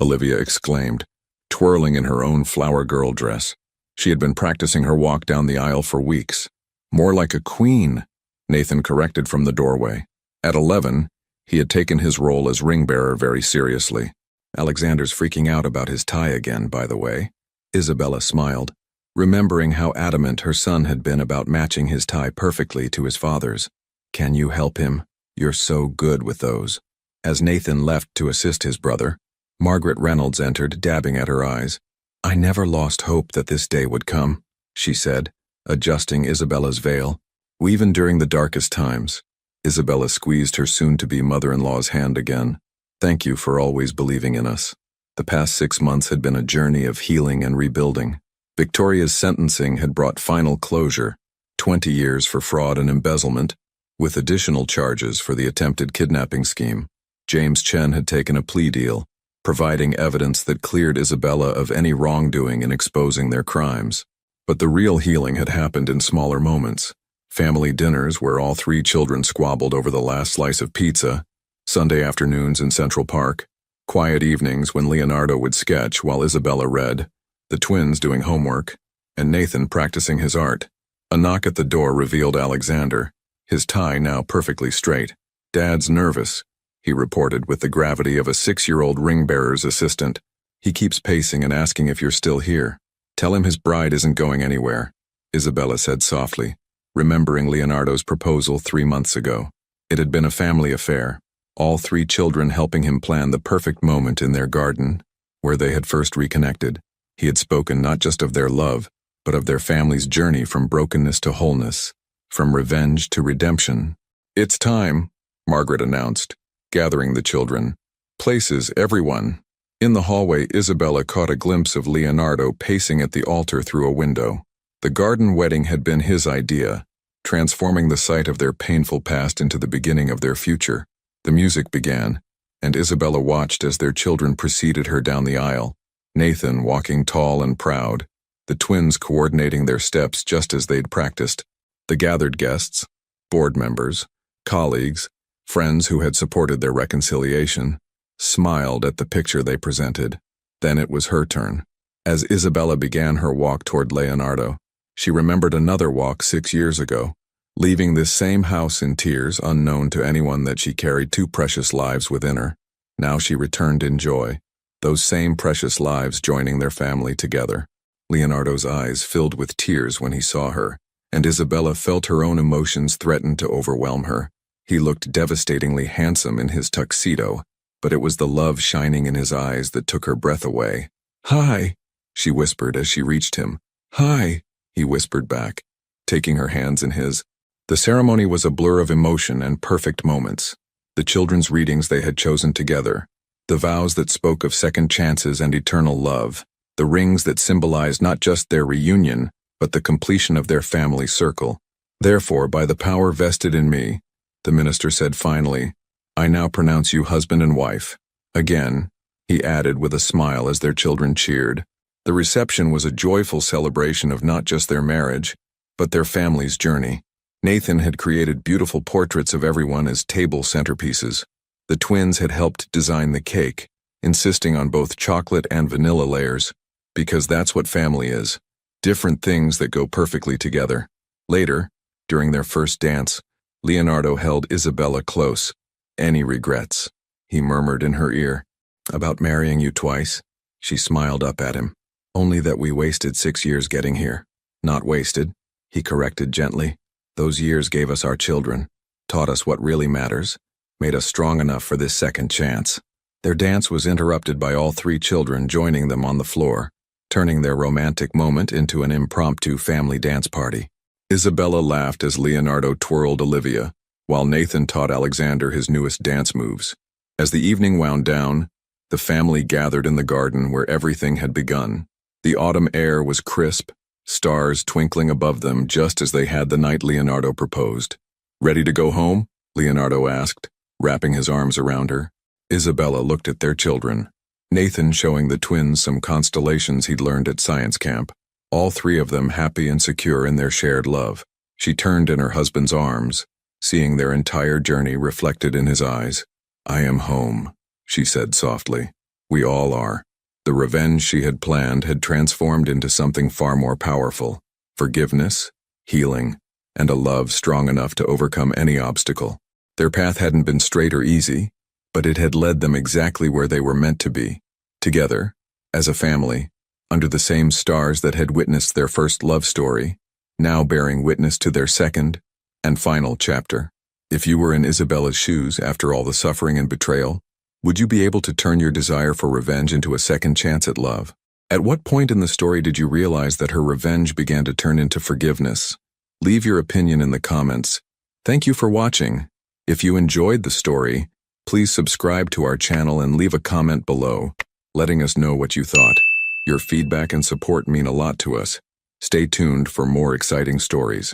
Olivia exclaimed, twirling in her own flower girl dress. She had been practicing her walk down the aisle for weeks. More like a queen, Nathan corrected from the doorway. At 11, he had taken his role as ring-bearer very seriously. Alexander's freaking out about his tie again, by the way. Isabella smiled, remembering how adamant her son had been about matching his tie perfectly to his father's. Can you help him? You're so good with those. As Nathan left to assist his brother, Margaret Reynolds entered, dabbing at her eyes. I never lost hope that this day would come, she said, adjusting Isabella's veil. Even during the darkest times, Isabella squeezed her soon-to-be mother-in-law's hand again. Thank you for always believing in us. The past 6 months had been a journey of healing and rebuilding. Victoria's sentencing had brought final closure, 20 years for fraud and embezzlement, with additional charges for the attempted kidnapping scheme. James Chen had taken a plea deal, providing evidence that cleared Isabella of any wrongdoing in exposing their crimes. But the real healing had happened in smaller moments. Family dinners where all 3 children squabbled over the last slice of pizza, Sunday afternoons in Central Park, quiet evenings when Leonardo would sketch while Isabella read, the twins doing homework, and Nathan practicing his art. A knock at the door revealed Alexander, his tie now perfectly straight. Dad's nervous, he reported with the gravity of a 6-year-old ring-bearer's assistant. He keeps pacing and asking if you're still here. Tell him his bride isn't going anywhere. Isabella said softly, remembering Leonardo's proposal 3 months ago. It had been a family affair, all 3 children helping him plan the perfect moment in their garden, where they had first reconnected. He had spoken not just of their love, but of their family's journey from brokenness to wholeness, from revenge to redemption. "It's time," Margaret announced, gathering the children. "Places, everyone." In the hallway, Isabella caught a glimpse of Leonardo pacing at the altar through a window. The garden wedding had been his idea, transforming the site of their painful past into the beginning of their future. The music began, and Isabella watched as their children preceded her down the aisle, Nathan walking tall and proud, the twins coordinating their steps just as they'd practiced. The gathered guests, board members, colleagues, friends who had supported their reconciliation, smiled at the picture they presented. Then it was her turn. As Isabella began her walk toward Leonardo, she remembered another walk 6 years ago, leaving this same house in tears, unknown to anyone that she carried 2 precious lives within her. Now she returned in joy, those same precious lives joining their family together. Leonardo's eyes filled with tears when he saw her, and Isabella felt her own emotions threaten to overwhelm her. He looked devastatingly handsome in his tuxedo, but it was the love shining in his eyes that took her breath away. "Hi," she whispered as she reached him. "Hi," he whispered back, taking her hands in his. The ceremony was a blur of emotion and perfect moments. The children's readings they had chosen together, the vows that spoke of second chances and eternal love, the rings that symbolized not just their reunion, but the completion of their family circle. "Therefore, by the power vested in me," the minister said finally, "I now pronounce you husband and wife." Again, he added with a smile as their children cheered. The reception was a joyful celebration of not just their marriage, but their family's journey. Nathan had created beautiful portraits of everyone as table centerpieces. The twins had helped design the cake, insisting on both chocolate and vanilla layers, because that's what family is, different things that go perfectly together. Later, during their first dance, Leonardo held Isabella close. "Any regrets?" he murmured in her ear. "About marrying you twice?" She smiled up at him. "Only that we wasted 6 years getting here." "Not wasted," he corrected gently. "Those years gave us our children, taught us what really matters, made us strong enough for this second chance." Their dance was interrupted by all 3 children joining them on the floor, turning their romantic moment into an impromptu family dance party. Isabella laughed as Leonardo twirled Olivia, while Nathan taught Alexander his newest dance moves. As the evening wound down, the family gathered in the garden where everything had begun. The autumn air was crisp, stars twinkling above them just as they had the night Leonardo proposed. "Ready to go home?" Leonardo asked, wrapping his arms around her. Isabella looked at their children, Nathan showing the twins some constellations he'd learned at science camp, all 3 of them happy and secure in their shared love. She turned in her husband's arms, seeing their entire journey reflected in his eyes. "I am home," she said softly. "We all are." The revenge she had planned had transformed into something far more powerful: forgiveness, healing, and a love strong enough to overcome any obstacle. Their path hadn't been straight or easy, but it had led them exactly where they were meant to be, together, as a family, under the same stars that had witnessed their first love story, now bearing witness to their second and final chapter. If you were in Isabella's shoes after all the suffering and betrayal, would you be able to turn your desire for revenge into a second chance at love? At what point in the story did you realize that her revenge began to turn into forgiveness? Leave your opinion in the comments. Thank you for watching. If you enjoyed the story, please subscribe to our channel and leave a comment below, letting us know what you thought. Your feedback and support mean a lot to us. Stay tuned for more exciting stories.